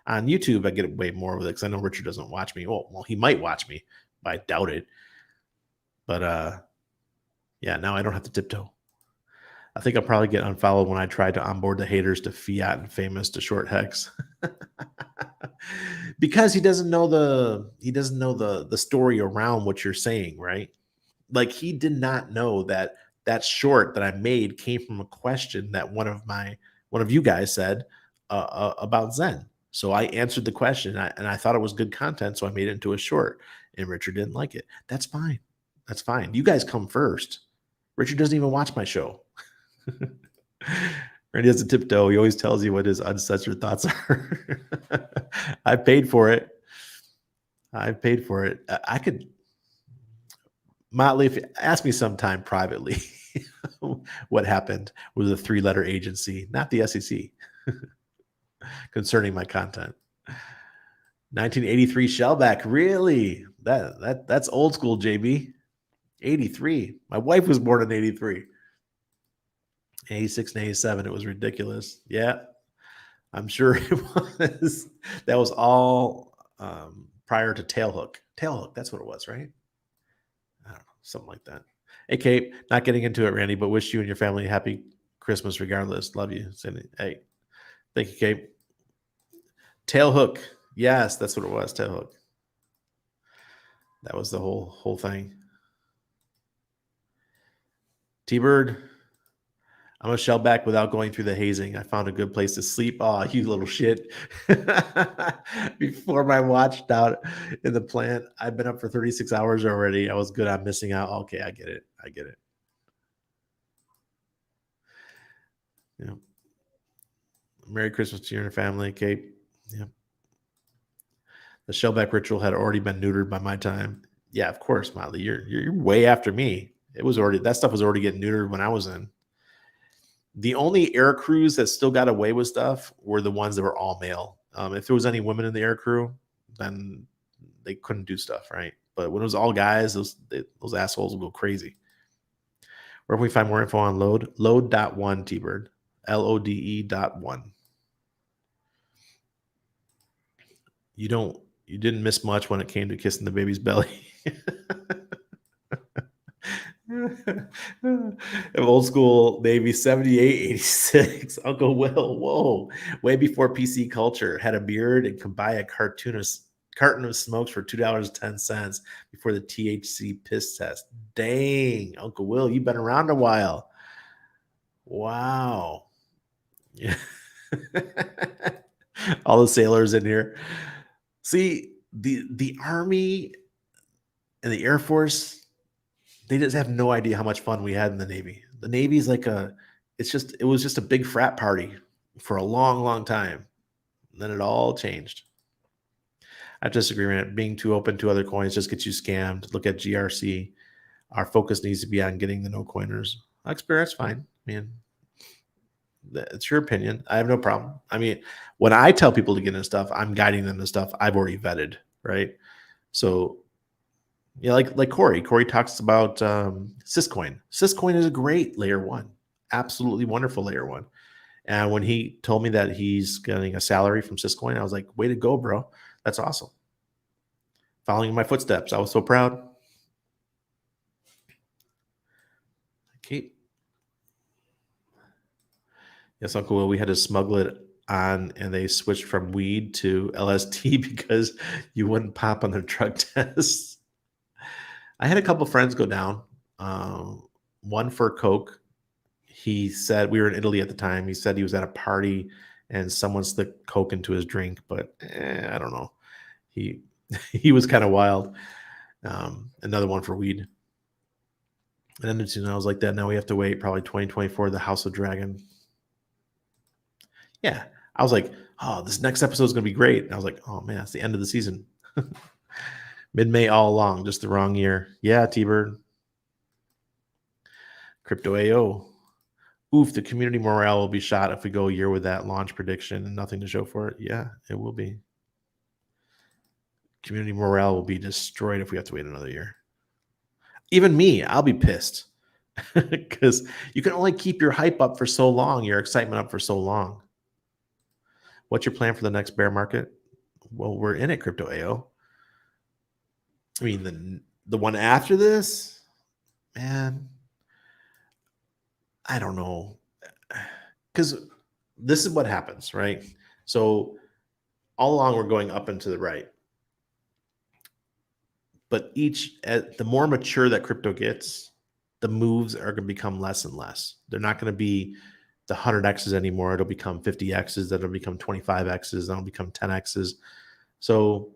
A: on YouTube, I get way more with it because I know Richard doesn't watch me. Well, he might watch me, but I doubt it. But yeah, now I don't have to tiptoe. I think I'll probably get unfollowed when I try to onboard the haters to Fiat and Famous to short Hex. Because he doesn't know the story around what you're saying, right? Like, he did not know that short that I made came from a question that one of you guys said about Zen. So I answered the question, and I thought it was good content, so I made it into a short, and Richard didn't like it. That's fine. That's fine. You guys come first. Richard doesn't even watch my show. Randy has a tiptoe. He always tells you what his uncensored thoughts are. I paid for it. I could, Motley, if you ask me sometime privately what happened with a 3-letter agency, not the SEC, concerning my content. 1983 Shellback, really? That's old school, JB. 83. My wife was born in 83. 86 and 87. It was ridiculous. Yeah, I'm sure it was. That was all prior to Tailhook. Tailhook, that's what it was, right? I don't know, something like that. Hey, Kate, not getting into it, Randy, but wish you and your family a happy Christmas regardless. Love you. Hey, thank you, Kate. Tailhook. Yes, that's what it was, Tailhook. That was the whole thing. T-Bird, I'm a shellback without going through the hazing. I found a good place to sleep. Oh, you little shit. Before my watch out in the plant, I've been up for 36 hours already. I was good on missing out. Okay, I get it. Yeah. Merry Christmas to you and your family, Kate. Yeah. The shellback ritual had already been neutered by my time. Yeah, of course, Motley. You're way after me. That stuff was already getting neutered when I was in. The only air crews that still got away with stuff were the ones that were all male. If there was any women in the air crew, then they couldn't do stuff, right? But when it was all guys, those assholes will go crazy. Where can we find more info on Load? Load.1 T-Bird. LODE.1. You didn't miss much when it came to kissing the baby's belly. Old school Navy 78, 86. Uncle Will, whoa, way before PC culture, had a beard and could buy a carton of smokes for $2.10 before the THC piss test. Dang, Uncle Will, you've been around a while. Wow. Yeah. All the sailors in here. See, the Army and the Air Force, they just have no idea how much fun we had in the Navy. The Navy's like it was just a big frat party for a long, long time. And then it all changed. I disagree on it. Being too open to other coins just gets you scammed. Look at GRC. Our focus needs to be on getting the no coiners. Experience, fine. I mean, it's your opinion. I have no problem. I mean, when I tell people to get into stuff, I'm guiding them to stuff I've already vetted, right? So, yeah, like Corey. Corey talks about Syscoin. Syscoin is a great layer one, absolutely wonderful layer one. And when he told me that he's getting a salary from Syscoin, I was like, way to go, bro. That's awesome. Following in my footsteps. I was so proud. Okay. Yes, Uncle Will, we had to smuggle it on and they switched from weed to LSD because you wouldn't pop on their drug tests. I had a couple friends go down. One for Coke. He said, we were in Italy at the time. He said he was at a party and someone slipped Coke into his drink, but I don't know. He was kind of wild. Another one for weed. And then I was like that. Now we have to wait probably 2024, the House of Dragon. Yeah. I was like, oh, this next episode is going to be great. And I was like, oh man, it's the end of the season. Mid-May all along, just the wrong year. Yeah, T-Bird. Crypto AO. Oof, the community morale will be shot if we go a year with that launch prediction and nothing to show for it. Yeah, it will be. Community morale will be destroyed if we have to wait another year. Even me, I'll be pissed because you can only keep your hype up for so long, your excitement up for so long. What's your plan for the next bear market? Well, we're in it, Crypto AO. I mean, the one after this, man, I don't know. Because this is what happens, right? So all along we're going up and to the right. But the more mature that crypto gets, the moves are going to become less and less. They're not going to be the 100x's anymore. It'll become 50x's. That'll become 25x's. That'll become 10x's. So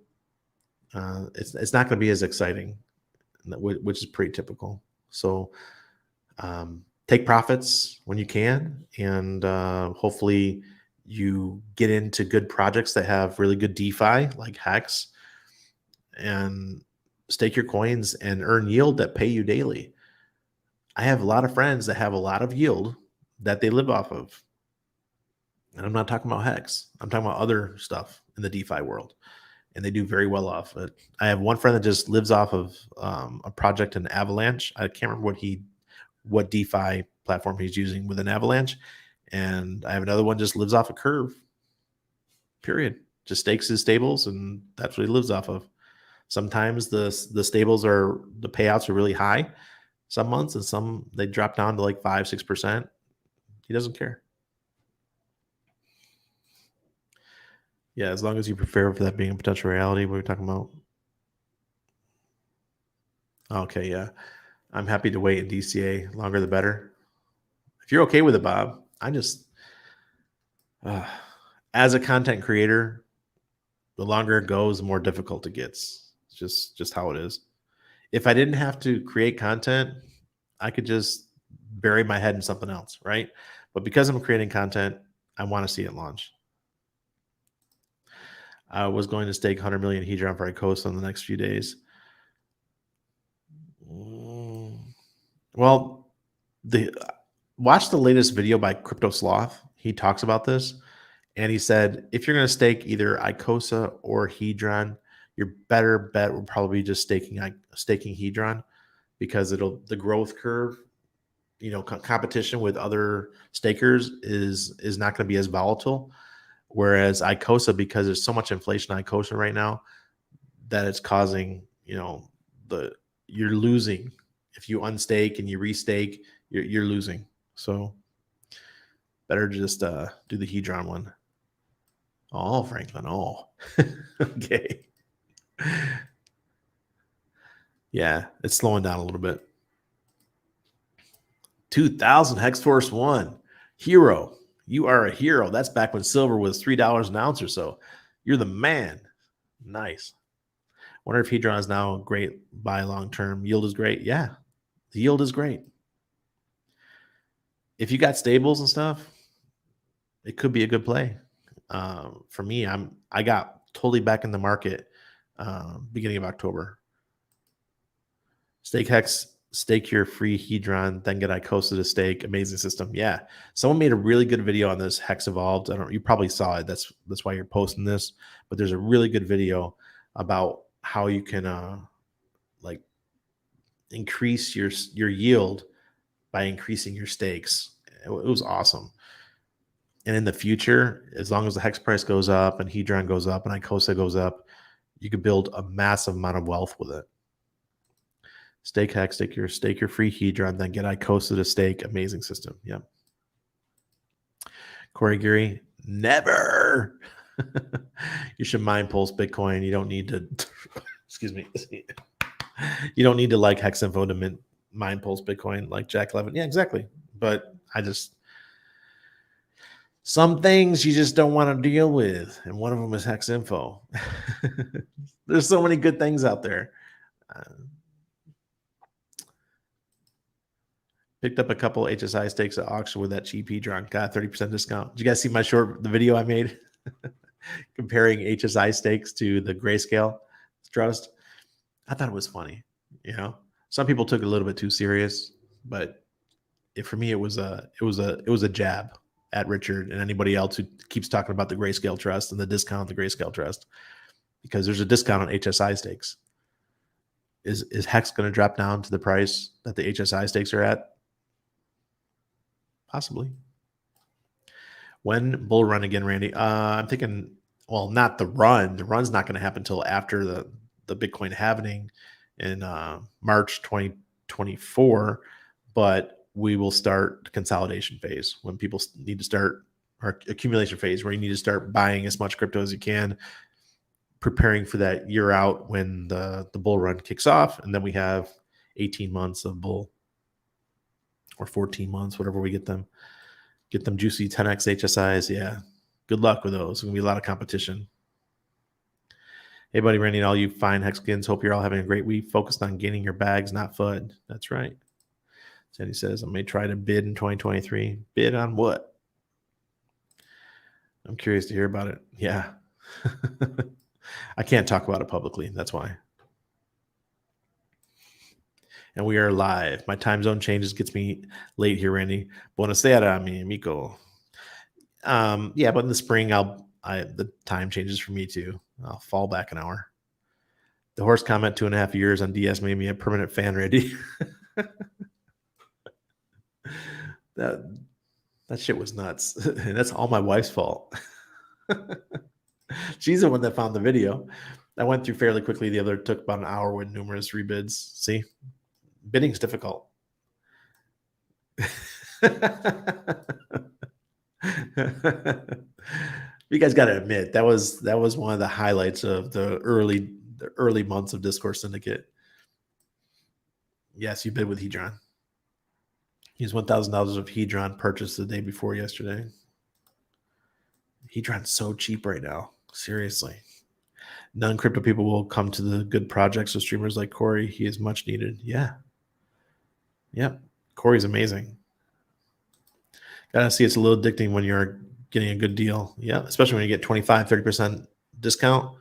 A: it's not going to be as exciting, which is pretty typical. So take profits when you can, and hopefully you get into good projects that have really good DeFi like Hex, and stake your coins and earn yield that pay you daily. I have a lot of friends that have a lot of yield that they live off of. And I'm not talking about Hex. I'm talking about other stuff in the DeFi world. And they do very well off it. I have one friend that just lives off of a project in Avalanche. I can't remember what DeFi platform he's using with an Avalanche. And I have another one just lives off a Curve. Period. Just stakes his stables, and that's what he lives off of. Sometimes the stables the payouts are really high some months, and some they drop down to like 5-6%. He doesn't care. Yeah, as long as you prepare for that being a potential reality. What are we talking about? Okay, yeah. I'm happy to wait in DCA. Longer the better. If you're okay with it, Bob, I just as a content creator, the longer it goes, the more difficult it gets. It's just how it is. If I didn't have to create content, I could just bury my head in something else, right? But because I'm creating content, I want to see it launch. I was going to stake 100 million Hedron for Icosa in the next few days. Well, watch the latest video by Crypto Sloth. He talks about this, and he said if you're going to stake either Icosa or Hedron, your better bet will probably be just staking hedron, because the growth curve, competition with other stakers is not going to be as volatile. Whereas ICOSA, because there's so much inflation on ICOSA right now, that it's causing, you're losing. If you unstake and you restake, you're losing. So better just do the hedron one. Oh, Franklin. Oh, okay. Yeah, it's slowing down a little bit. 2000 Hex Force 1. Hero. You are a hero. That's back when silver was $3 an ounce or so. You're the man. Nice. Wonder if Hedron is now a great buy long term. Yield is great. Yeah, the yield is great. If you got stables and stuff, it could be a good play. For me, I got totally back in the market beginning of October. Stake Hex, stake your free Hedron, then get ICOSA to stake. Amazing system. Yeah, someone made a really good video on this Hex Evolved. You probably saw it. That's why you're posting this. But there's a really good video about how you can like increase your yield by increasing your stakes. It was awesome. And in the future, as long as the hex price goes up and Hedron goes up and ICOSA goes up, you could build a massive amount of wealth with it. Stake Hex, stake your free Hedron, then get ICOSA to stake. Amazing system. Yep. Corey Geary, never. You should mine pulse Bitcoin. You don't need to. Excuse me. You don't need to like Hex Info to mine pulse Bitcoin like Jack Levin. Yeah, exactly. But some things you just don't want to deal with, and one of them is Hex Info. There's so many good things out there. Picked up a couple HSI stakes at auction with that cheap Hedron. Got a 30% discount. Did you guys see the video I made comparing HSI stakes to the Grayscale Trust? I thought it was funny. Some people took it a little bit too serious, but for me, it was a jab at Richard and anybody else who keeps talking about the Grayscale Trust and the discount of the Grayscale Trust, because there's a discount on HSI stakes. Is Hex going to drop down to the price that the HSI stakes are at? Possibly. When bull run again, Randy? I'm thinking, well, not the run. The run's not going to happen until after the Bitcoin halving in March 2024, but we will start the consolidation phase when people need to start, or accumulation phase where you need to start buying as much crypto as you can, preparing for that year out when the bull run kicks off. And then we have 18 months of bull, or 14 months, whatever we get them juicy 10x HSIs. Yeah. Good luck with those. There's going to be a lot of competition. Hey, buddy, Randy, and all you fine Hexkins, hope you're all having a great week. Focused on gaining your bags, not FUD. That's right. Sandy says, I may try to bid in 2023. Bid on what? I'm curious to hear about it. Yeah. I can't talk about it publicly. That's why. And we are live. My time zone changes, gets me late here, Randy. Buonasera, mi amico. Yeah, but in the spring, the time changes for me too. I'll fall back an hour. The horse comment 2.5 years on DS made me a permanent fan, Randy. that shit was nuts. And that's all my wife's fault. She's the one that found the video. I went through fairly quickly. The other took about an hour with numerous rebids. See, bidding's difficult. You guys got to admit that was one of the highlights of the early months of Discourse Syndicate. Yes, you bid with Hedron. He's $1,000 of Hedron purchased the day before yesterday. Hedron's so cheap right now. Seriously. Non-crypto people will come to the good projects of streamers like Corey. He is much needed. Yeah. Yep. Corey's amazing. Gotta see, it's a little addicting when you're getting a good deal. Yeah. Especially when you get 25-30% discount.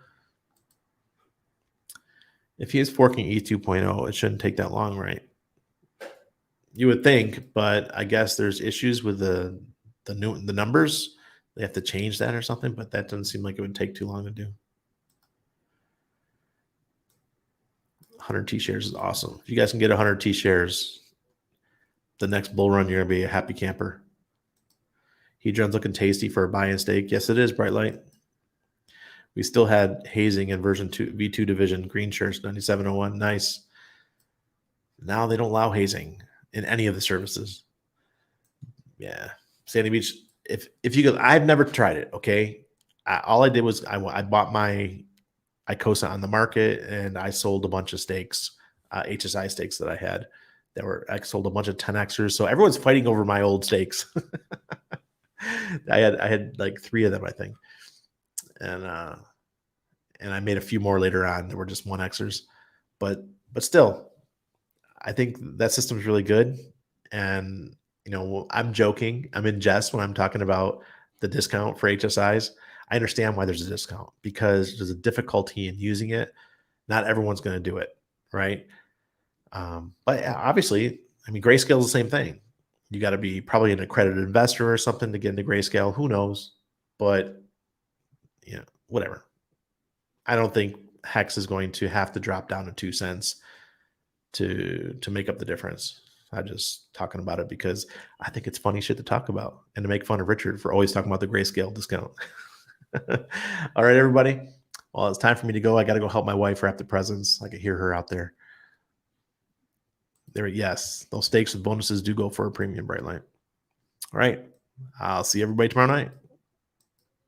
A: If he is forking E 2.0, it shouldn't take that long, right? You would think, but I guess there's issues with the numbers. They have to change that or something, but that doesn't seem like it would take too long to do. 100 T shares is awesome. If you guys can get 100 T shares, the next bull run, you're going to be a happy camper. Hedron's looking tasty for a buy-in steak. Yes, it is, Bright Light. We still had hazing in version 2, V2 division, green shirts, 9701. Nice. Now they don't allow hazing in any of the services. Yeah. Sandy Beach, if you go, I've never tried it, okay? All I did was I bought my Icosa on the market, and I sold a bunch of steaks, HSI steaks that I had. I sold a bunch of 10Xers. So everyone's fighting over my old steaks. I had like 3 of them, I think. And I made a few more later on that were just 1Xers. But still, I think that system is really good. And, I'm joking. I'm in jest when I'm talking about the discount for HSIs. I understand why there's a discount, because there's a difficulty in using it. Not everyone's going to do it, right? But obviously, Grayscale is the same thing. You got to be probably an accredited investor or something to get into Grayscale. Who knows? But whatever. I don't think Hex is going to have to drop down to 2 cents to make up the difference. I'm just talking about it because I think it's funny shit to talk about and to make fun of Richard for always talking about the Grayscale discount. All right, everybody. Well, it's time for me to go. I got to go help my wife wrap the presents. I can hear her out there. Yes, those steaks with bonuses do go for a premium, Bright Light. All right. I'll see everybody tomorrow night.